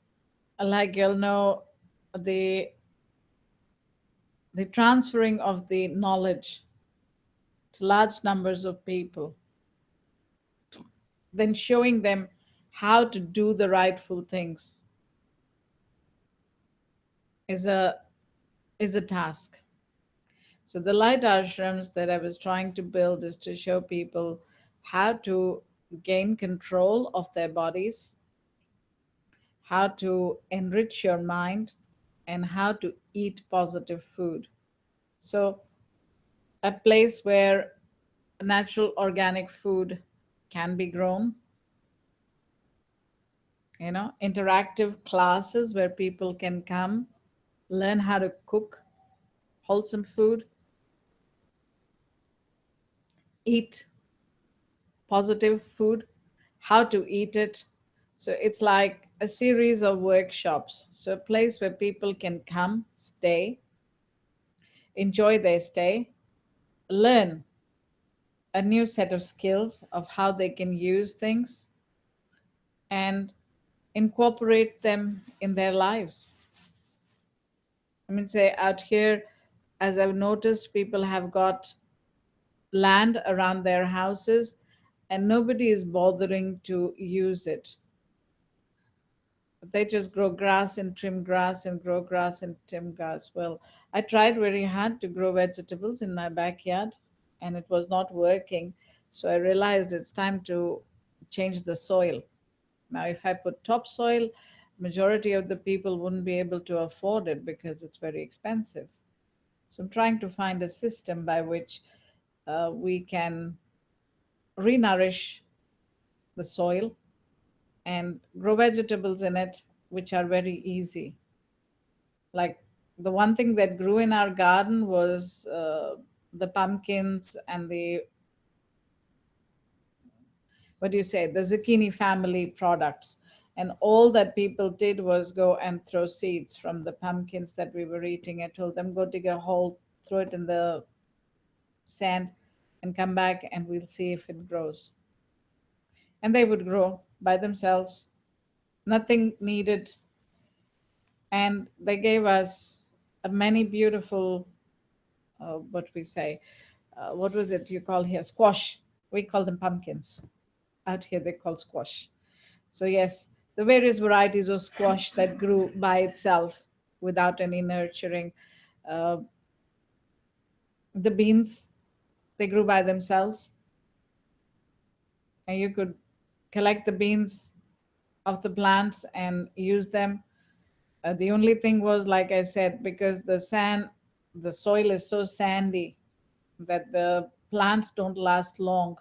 like you'll know, the the transferring of the knowledge to large numbers of people, then showing them how to do the rightful things is a task. So the light ashrams that I was trying to build is to show people how to gain control of their bodies, how to enrich your mind, and how to eat positive food. So a place where natural organic food can be grown, interactive classes where people can come, learn how to cook wholesome food, eat positive food, how to eat it. So it's like a series of workshops. So a place where people can come, stay, enjoy their stay, learn a new set of skills of how they can use things and incorporate them in their lives. I mean, say out here, as I've noticed, people have got land around their houses and nobody is bothering to use it. They just grow grass and trim grass and grow grass and trim grass. Well, I tried very hard to grow vegetables in my backyard and it was not working. So I realized it's time to change the soil. Now, if I put topsoil, majority of the people wouldn't be able to afford it because it's very expensive. So I'm trying to find a system by which we can re-nourish the soil and grow vegetables in it, which are very easy. Like the one thing that grew in our garden was the pumpkins and the, what do you say, the zucchini family products. And all that people did was go and throw seeds from the pumpkins that we were eating. I told them, go dig a hole, throw it in the sand, and come back, and we'll see if it grows. And they would grow by themselves, nothing needed. And they gave us many beautiful, what we say, what was it you call here? Squash. We call them pumpkins. Out here, they call squash. So, yes, the various varieties of squash that grew by itself without any nurturing. Uh, the beans, they grew by themselves. And you could collect the beans of the plants and use them. The only thing was, like I said, because the soil is so sandy that the plants don't last long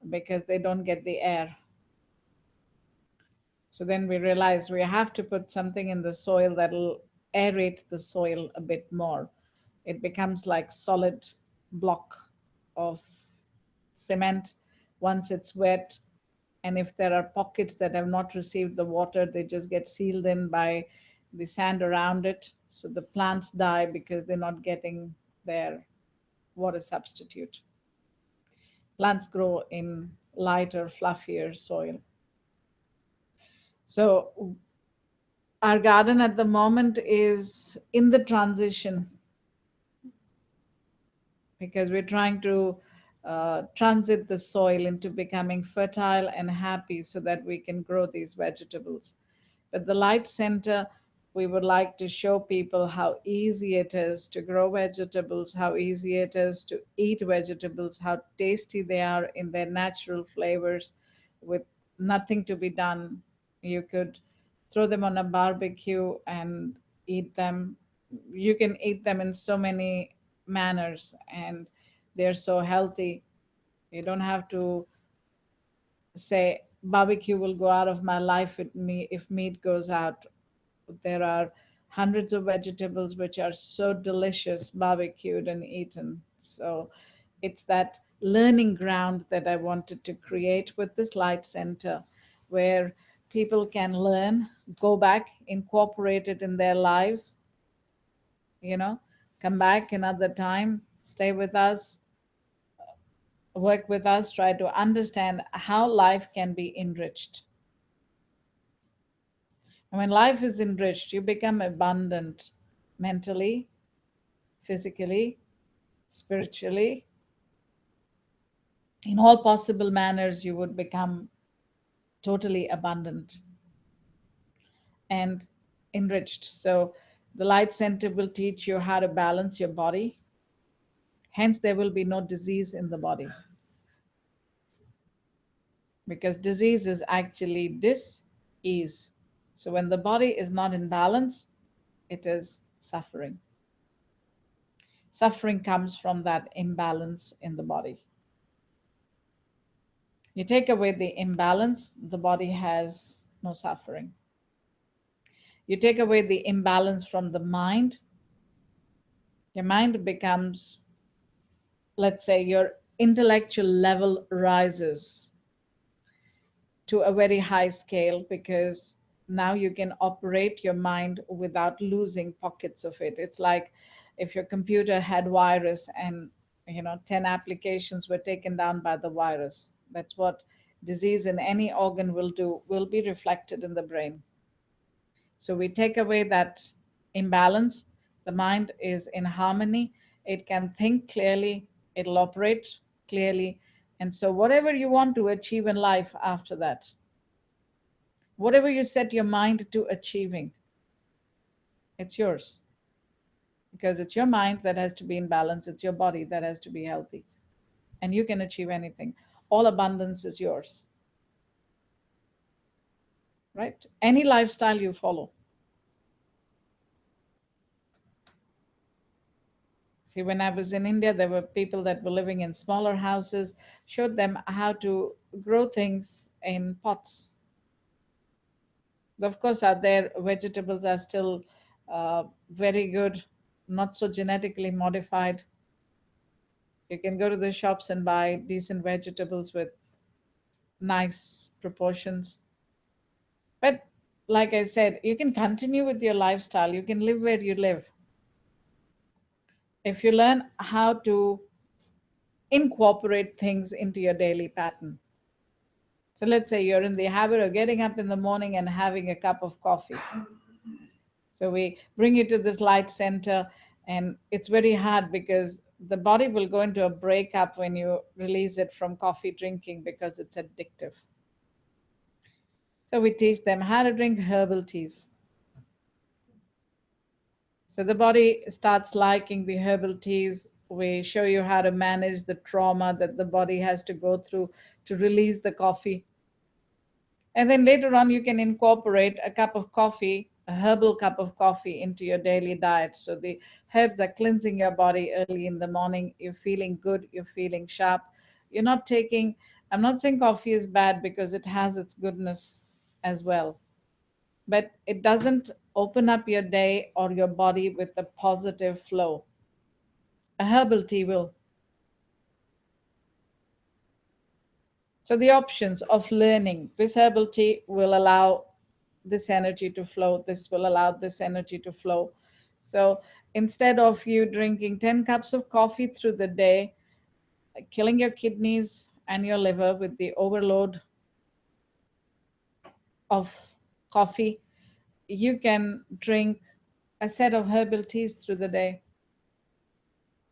because they don't get the air. So then we realized we have to put something in the soil that'll aerate the soil a bit more. It becomes like solid block of cement once it's wet. And if there are pockets that have not received the water, they just get sealed in by the sand around it. So the plants die because they're not getting their water substitute. Plants grow in lighter, fluffier soil. So Our garden at the moment is in the transition because we're trying to transit the soil into becoming fertile and happy so that we can grow these vegetables. But the Light Center, we would like to show people how easy it is to grow vegetables, how easy it is to eat vegetables, how tasty they are in their natural flavors with nothing to be done. You could throw them on a barbecue and eat them. You can eat them in so many manners, and they're so healthy. You don't have to say barbecue will go out of my life if meat goes out. There are hundreds of vegetables which are so delicious barbecued and eaten. So it's that learning ground that I wanted to create with this Light Center, where people can learn, go back, incorporate it in their lives, you know, come back another time, stay with us, work with us, try to understand how life can be enriched. And when life is enriched, you become abundant mentally, physically, spiritually. In all possible manners, you would become totally abundant and enriched. So, the Light Center will teach you how to balance your body. Hence, there will be no disease in the body because disease is actually dis-ease. So, when the body is not in balance, it is suffering. Suffering comes from that imbalance in the body. You take away the imbalance, the body has no suffering. You take away the imbalance from the mind, your mind becomes, let's say, your intellectual level rises to a very high scale because now you can operate your mind without losing pockets of it. It's like if your computer had virus and 10 applications were taken down by the virus. That's what disease in any organ will do, will be reflected in the brain. So we take away that imbalance. The mind is in harmony. It can think clearly. It'll operate clearly. And so whatever you want to achieve in life after that, whatever you set your mind to achieving, it's yours. Because it's your mind that has to be in balance. It's your body that has to be healthy. And you can achieve anything. All abundance is yours. Right? Any lifestyle you follow. See, when I was in India, there were people that were living in smaller houses, showed them how to grow things in pots. Of course, out there, vegetables are still very good, not so genetically modified. You can go to the shops and buy decent vegetables with nice proportions. But like I said, you can continue with your lifestyle. You can live where you live. If you learn how to incorporate things into your daily pattern. So let's say you're in the habit of getting up in the morning and having a cup of coffee. So we bring you to this Light Center, and it's very hard because the body will go into a breakup when you release it from coffee drinking because it's addictive. So we teach them how to drink herbal teas. So the body starts liking the herbal teas. We show you how to manage the trauma that the body has to go through to release the coffee. And then later on, you can incorporate a cup of coffee, a herbal cup of coffee into your daily diet. So the herbs are cleansing your body early in the morning. You're feeling good, you're feeling sharp. You're not taking, I'm not saying coffee is bad because it has its goodness as well, but it doesn't open up your day or your body with a positive flow. A herbal tea will. So the options of learning this herbal tea will allow this energy to flow. This will allow this energy to flow. So instead of you drinking 10 cups of coffee through the day, killing your kidneys and your liver with the overload of coffee, you can drink a set of herbal teas through the day.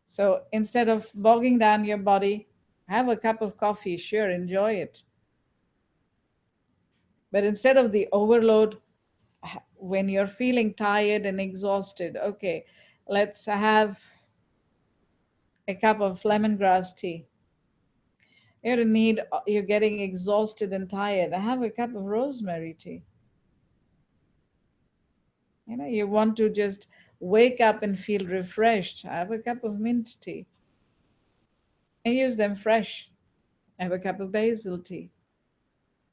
So instead of bogging down your body, have a cup of coffee, sure, enjoy it. But instead of the overload, when you're feeling tired and exhausted, okay, let's have a cup of lemongrass tea. You're in need, you're getting exhausted and tired. Have a cup of rosemary tea. You want to just wake up and feel refreshed. Have a cup of mint tea and use them fresh. Have a cup of basil tea.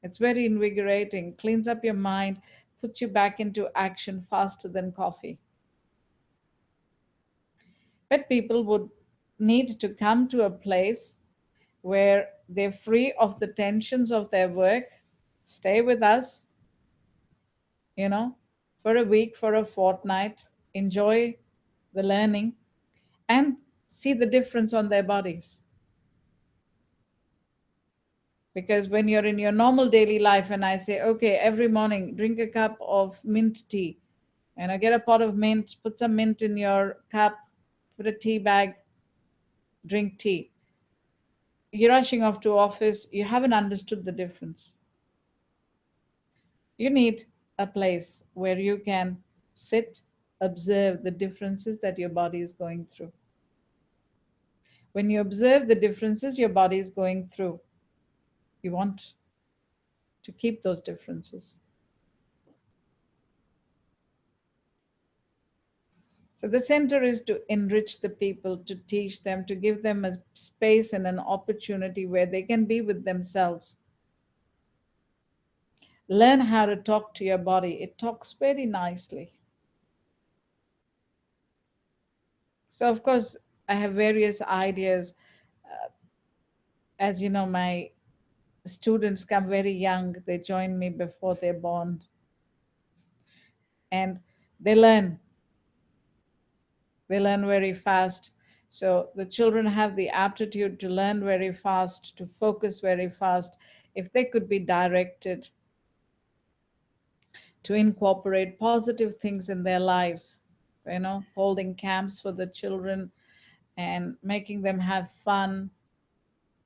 It's very invigorating, cleans up your mind, puts you back into action faster than coffee. But people would need to come to a place where they're free of the tensions of their work, stay with us, you know, for a week, for a fortnight, enjoy the learning, and see the difference on their bodies. Because when you're in your normal daily life, and I say, okay, every morning drink a cup of mint tea, and I get a pot of mint, put some mint in your cup, put a tea bag, drink tea. You're rushing off to office, you haven't understood the difference. You need a place where you can sit, observe the differences that your body is going through. When you observe the differences your body is going through, you want to keep those differences. So the center is to enrich the people, to teach them, to give them a space and an opportunity where they can be with themselves. Learn how to talk to your body. It talks very nicely. So, of course, I have various ideas. As you know, my students come very young, they join me before they're born, and they learn. They learn very fast. So, the children have the aptitude to learn very fast, to focus very fast. If they could be directed to incorporate positive things in their lives, holding camps for the children and making them have fun,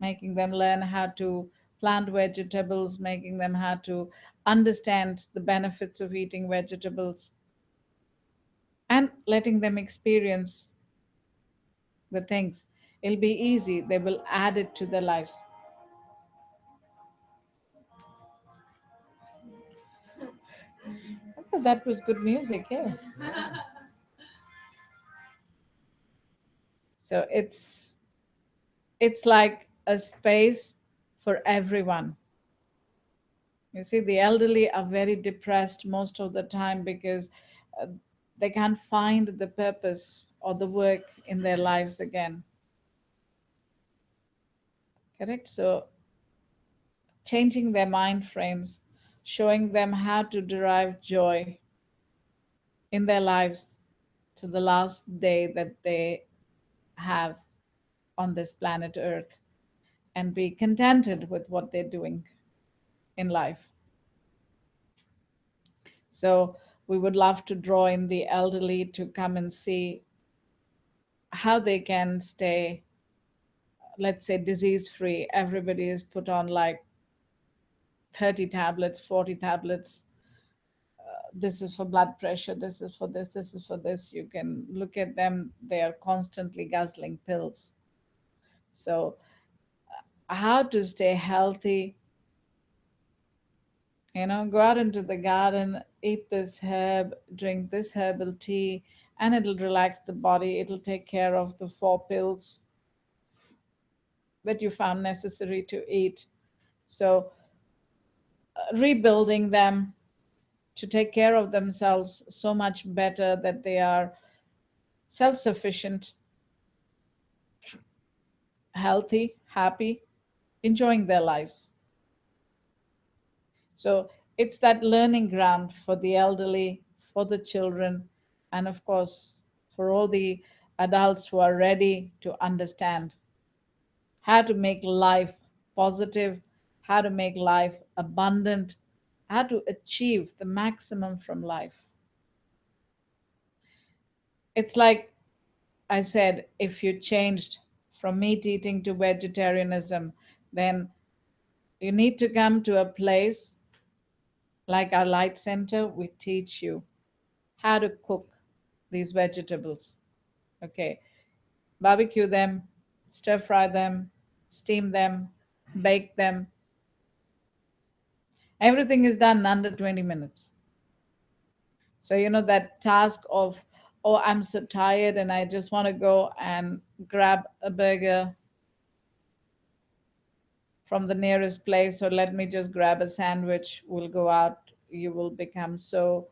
making them learn how to plant vegetables, making them how to understand the benefits of eating vegetables, and letting them experience the things. It'll be easy, they will add it to their lives. Oh, that was good music, yeah. So it's like a space for everyone. You see, the elderly are very depressed most of the time because uh, they can't find the purpose or the work in their lives again. Correct? So, changing their mind frames, showing them how to derive joy in their lives to the last day that they have on this planet Earth, and be contented with what they're doing in life. So, we would love to draw in the elderly to come and see how they can stay, let's say, disease free. Everybody is put on like 30 tablets, 40 tablets. This is for blood pressure, this is for this, this is for this. You can look at them, they are constantly guzzling pills. So, how to stay healthy? Go out into the garden, eat this herb, drink this herbal tea, and it'll relax the body. It'll take care of the 4 pills that you found necessary to eat. So, rebuilding them to take care of themselves so much better that they are self sufficient, healthy, happy, enjoying their lives. So, it's that learning ground for the elderly, for the children, and of course, for all the adults who are ready to understand how to make life positive, how to make life abundant, how to achieve the maximum from life. It's like I said, if you changed from meat eating to vegetarianism, then you need to come to a place like our Light Center. We teach you how to cook these vegetables. Okay, barbecue them, stir fry them, steam them, bake them. Everything is done under 20 minutes. So, that task of, oh, I'm so tired and I just want to go and grab a burger from the nearest place, or let me just grab a sandwich, will go out. You will become so,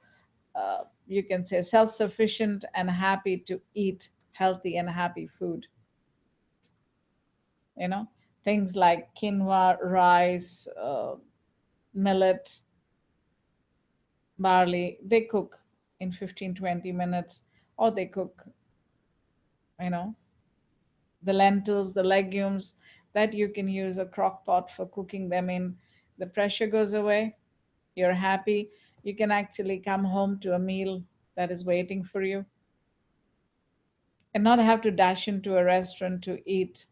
you can say, self sufficient and happy to eat healthy and happy food. You know, things like quinoa, rice, millet, barley, they cook in 15, 20 minutes, or they cook, you know, the lentils, the legumes that you can use a crock pot for cooking them in. The pressure goes away, you're happy. You can actually come home to a meal that is waiting for you and not have to dash into a restaurant to eat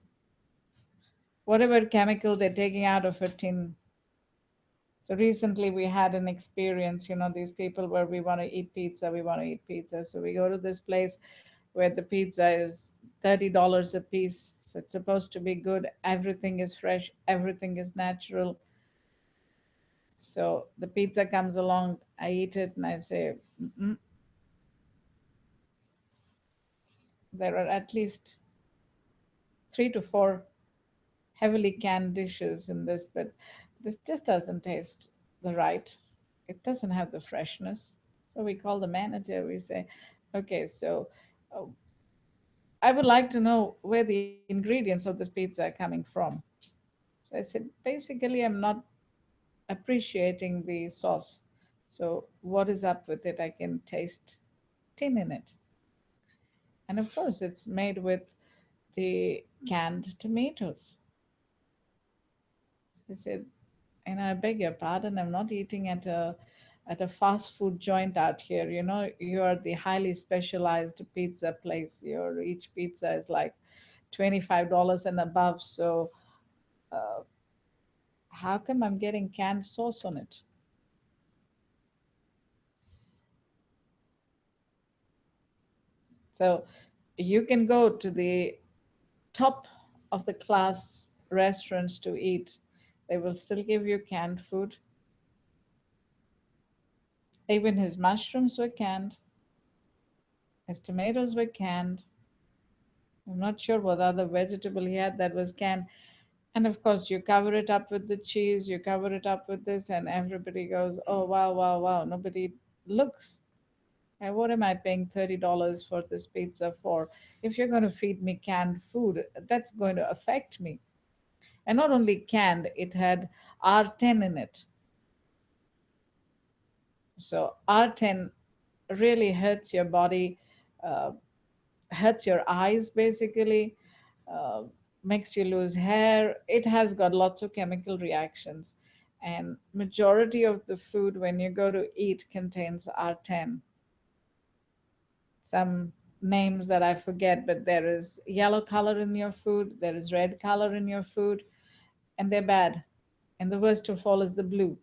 whatever chemical they're taking out of a tin. So recently we had an experience, these people where we want to eat pizza, we want to eat pizza. So we go to this place where the pizza is $30 a piece. So it's supposed to be good. Everything is fresh, everything is natural. So the pizza comes along, I eat it and I say, mm there are at least 3 to 4 heavily canned dishes in this, but this just doesn't taste the right. It doesn't have the freshness. So we call the manager, we say, okay, so uh, I would like to know where the ingredients of this pizza are coming from. So I said, basically, I'm not appreciating the sauce. So what is up with it? I can taste tin in it. And of course, it's made with the canned tomatoes. So I said, and I beg your pardon, I'm not eating at a fast food joint out here. You are the highly specialized pizza place. Your each pizza is like $25 and above. So uh, how come I'm getting canned sauce on it? So you can go to the top of the class restaurants to eat. They will still give you canned food. Even his mushrooms were canned, his tomatoes were canned. I'm not sure what other vegetable he had that was canned. And of course, you cover it up with the cheese, you cover it up with this, and everybody goes, oh, wow, wow, wow. Nobody looks. And what am I paying $30 for this pizza for? If you're going to feed me canned food, that's going to affect me. And not only canned, it had R10 in it. So R10 really hurts your body, uh, hurts your eyes basically, uh, makes you lose hair. It has got lots of chemical reactions, and majority of the food when you go to eat contains R10. Some names that I forget, but there is yellow color in your food, there is red color in your food, and they're bad. And the worst of all is the blue.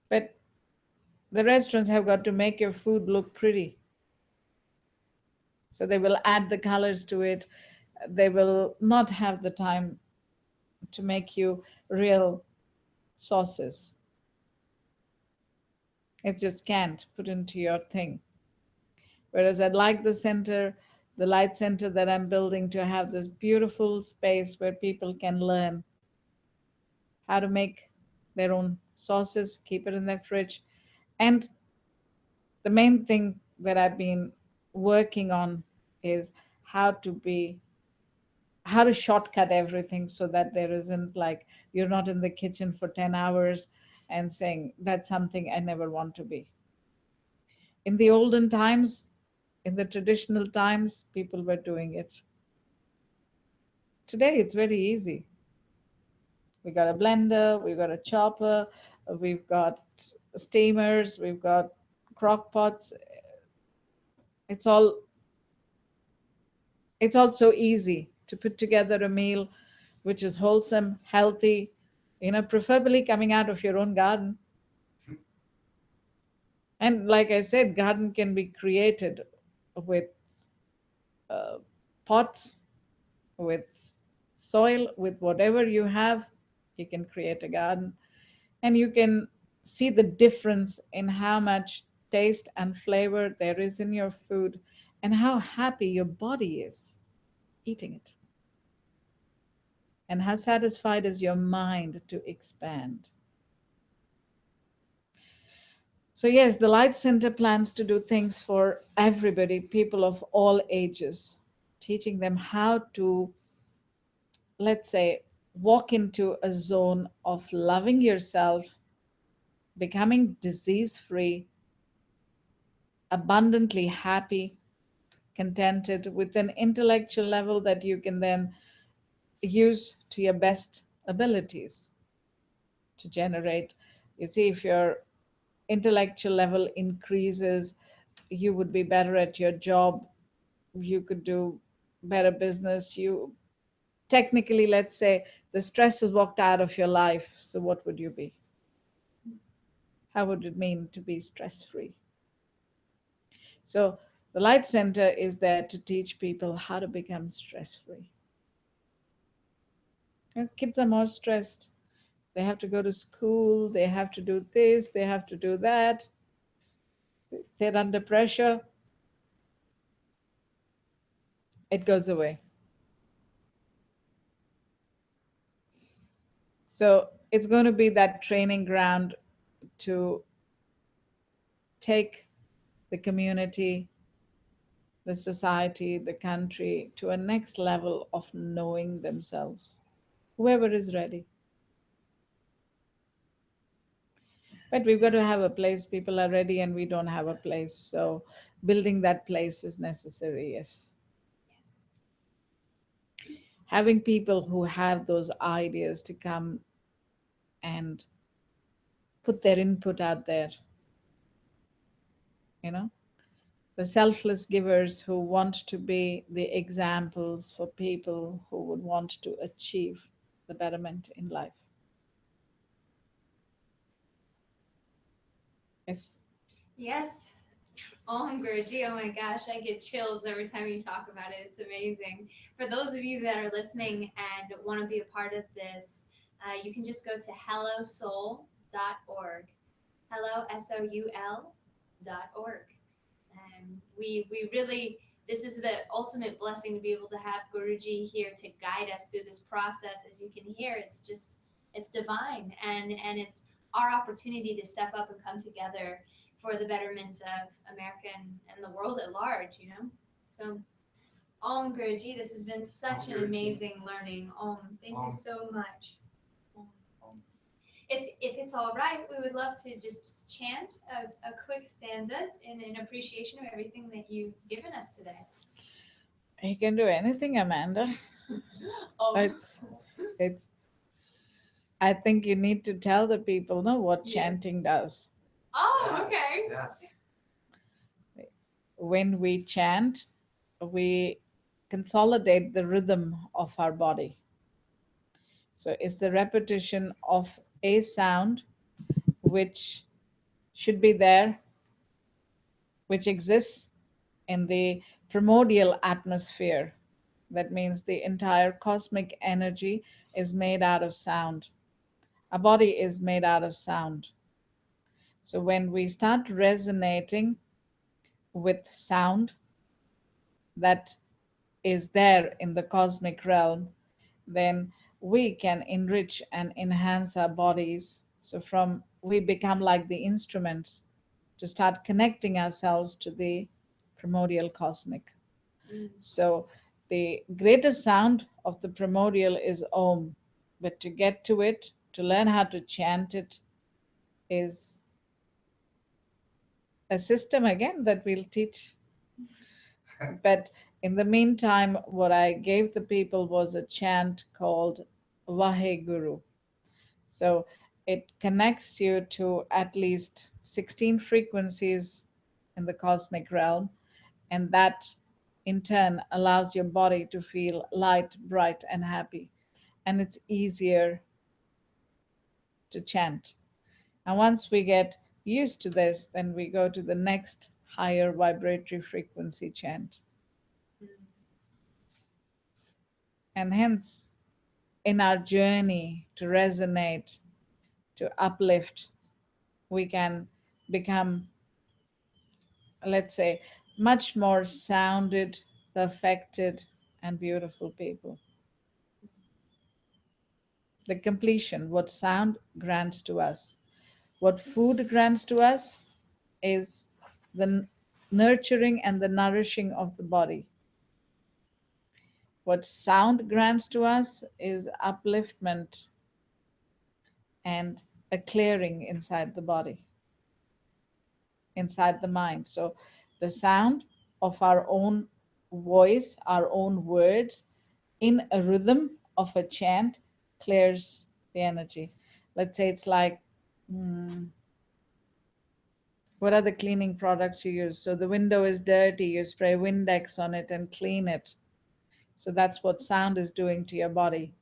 But the restaurants have got to make your food look pretty. So they will add the colors to it. They will not have the time to make you real sauces. It just can't put into your thing. Whereas I'd like the Light Center that I'm building, to have this beautiful space where people can learn how to make their own sauces, keep it in their fridge. And the main thing that I've been working on is how to be how to shortcut everything so that there isn't like you're not in the kitchen for 10 hours and saying that's something I never want to be. In the olden times, in the traditional times, people were doing it. Today it's very easy. We got a blender, we've got a chopper, we've got steamers, we've got crock pots. It's all it's all so easy to put together a meal which is wholesome, healthy, preferably coming out of your own garden. And like I said, garden can be created with uh, pots, with soil, with whatever you have. You can create a garden, and you can see the difference in how much taste and flavor there is in your food, and how happy your body is eating it, and how satisfied is your mind to expand. So, yes, the Light Center plans to do things for everybody, people of all ages, teaching them how to, let's say, walk into a zone of loving yourself, becoming disease free, abundantly happy, contented, with an intellectual level that you can then use to your best abilities to generate. You see, if your intellectual level increases, you would be better at your job, you could do better business. You technically, let's say, the stress is walked out of your life. So, what would you be? How would it mean to be stress free? So, the Light Center is there to teach people how to become stress free. Kids are more stressed. They have to go to school, they have to do this, they have to do that, they're under pressure. It goes away. So, it's going to be that training ground to take the community, the society, the country to a next level of knowing themselves. Whoever is ready. But we've got to have a place. People are ready and we don't have a place. So building that place is necessary, yes. Yes. Having people who have those ideas to come and put their input out there, you know, the selfless givers who want to be the examples for people who would want to achieve the betterment in life. Yes. Yes. Guruji, oh my gosh, I get chills every time you talk about it. It's amazing. For those of you that are listening and want to be a part of this, you can just go to hellosoul.org. Hello, SOUL.org. We really, this is the ultimate blessing to be able to have Guruji here to guide us through this process. As you can hear, it's just, it's divine, and it's our opportunity to step up and come together for the betterment of America and the world at large, you know? So, Om Guruji, this has been such an amazing learning. Thank you so much. If it's all right, we would love to just chant a quick stanza in appreciation of everything that you've given us today. You can do anything, Amanda. Oh, It's, it's, I think you need to tell the people know what yes. chanting does. Oh, Yes, okay. yes. When we chant, we consolidate the rhythm of our body. So it's the repetition of a sound which should be there, which exists in the primordial atmosphere. That means the entire cosmic energy is made out of sound. Our body is made out of sound. So when we start resonating with sound that is there in the cosmic realm, then we can enrich and enhance our bodies. So from we become like the instruments to start connecting ourselves to the primordial cosmic. Mm. So the greatest sound of the primordial is Om, but to get to it, to learn how to chant it, is a system again that we'll teach. But in the meantime, what I gave the people was a chant called Vahe Guru. So it connects you to at least 16 frequencies in the cosmic realm, and that in turn allows your body to feel light, bright, and happy. And it's easier to chant. And once we get used to this, then we go to the next higher vibratory frequency chant. And hence, in our journey to resonate, to uplift, we can become, let's say, much more sounded, perfected, and beautiful people. The completion, what sound grants to us, what food grants to us, is the nurturing and the nourishing of the body. What sound grants to us is upliftment and a clearing inside the body, inside the mind. So the sound of our own voice, our own words, in a rhythm of a chant clears the energy. Let's say it's like, mm, what are the cleaning products you use? So the window is dirty, you spray Windex on it and clean it. So that's what sound is doing to your body.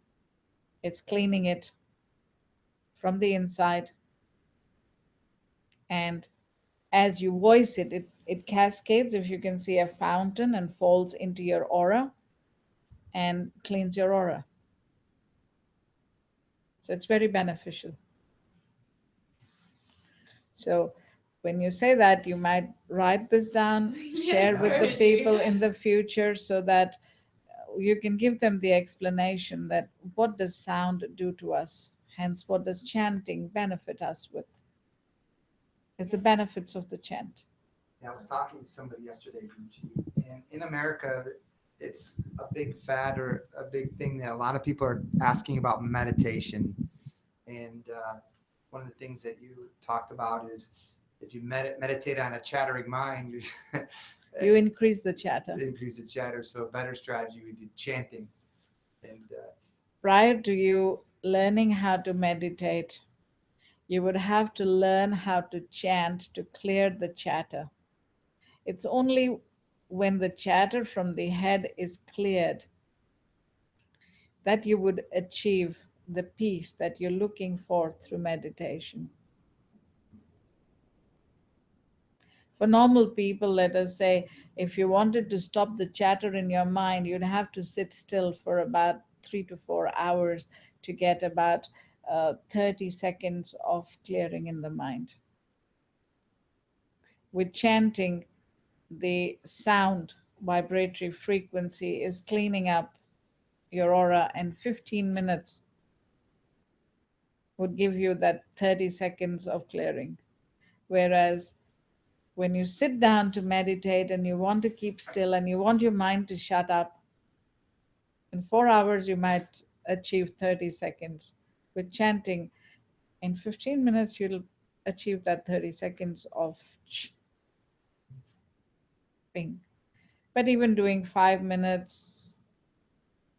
It's cleaning it from the inside. And as you voice it, it cascades, if you can see a fountain, and falls into your aura and cleans your aura. So it's very beneficial. So when you say that, you might write this down, share Yes, with the Guruji. people in the future, so that you can give them the explanation that what does sound do to us? Hence, what does chanting benefit us with? It's the benefits of the chant. Yeah, I was talking to somebody yesterday, Guruji, and in America, it's a big fad or a big thing that a lot of people are asking about meditation. And one of the things that you talked about is if you meditate on a chattering mind, You increase the chatter. increase the chatter. So a better strategy would be chanting. And Prior to you learning how to meditate, you would have to learn how to chant to clear the chatter. It's only when the chatter from the head is cleared that you would achieve the peace that you're looking for through meditation. For normal people, let us say, if you wanted to stop the chatter in your mind, you'd have to sit still for about 3 to 4 hours to get about 30 seconds of clearing in the mind. With chanting, the sound vibratory frequency is cleaning up your aura, and 15 minutes would give you that 30 seconds of clearing. Whereas when you sit down to meditate and you want to keep still and you want your mind to shut up, in 4 hours you might achieve 30 seconds. With chanting, in 15 minutes you'll achieve that 30 seconds of ping. But even doing 5 minutes,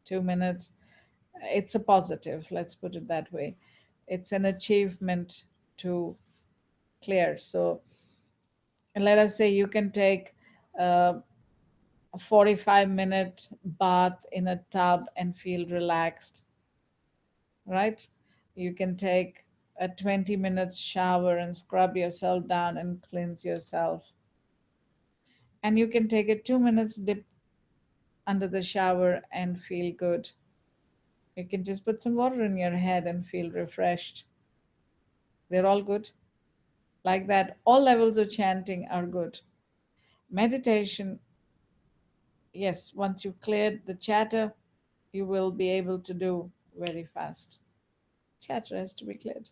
2 minutes, it's a positive, let's put it that way. It's an achievement to clear. So let us say you can take a 45-minute bath in a tub and feel relaxed, right? You can take a 20 minutes shower and scrub yourself down and cleanse yourself. And you can take a 2 minutes dip under the shower and feel good. You can just put some water in your head and feel refreshed. They're all good. Like that, all levels of chanting are good. Meditation, yes, once you've cleared the chatter, you will be able to do very fast. Chatter has to be cleared.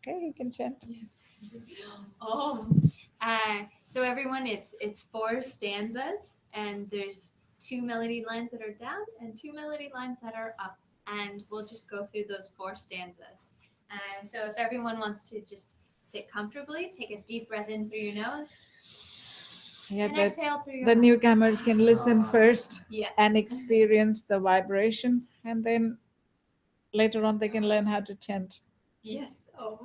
Okay, you can chant. Yes. Oh, so everyone, it's 4 stanzas, and there's 2 melody lines that are down and 2 melody lines that are up, and we'll just go through those 4 stanzas. So if everyone wants to just sit comfortably, take a deep breath in through your nose, Yeah, and that exhale through your the mouth. newcomers can listen first Yes. and experience the vibration, and then later on they can learn how to chant. Yes. Oh.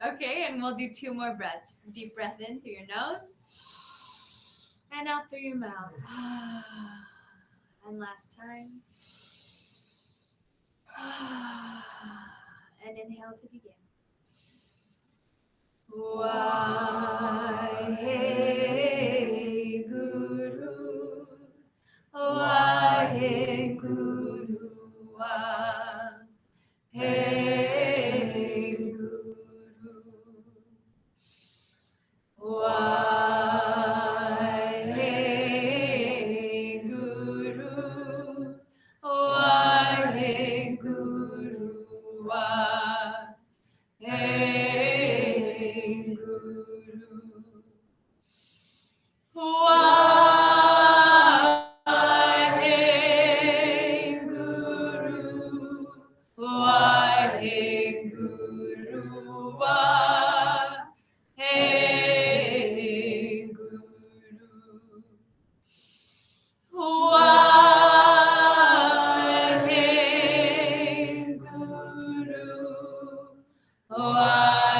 Okay, and we'll do 2 more breaths. Deep breath in through your nose and out through your mouth. And last time. And inhale to begin. Waheguru, Waheguru, Waheguru, Waheguru, Waheguru, Waheguru, Waheguru, Waheguru, Waheguru, Waheguru,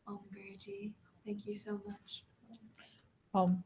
Om Guruji, thank you so much. Om.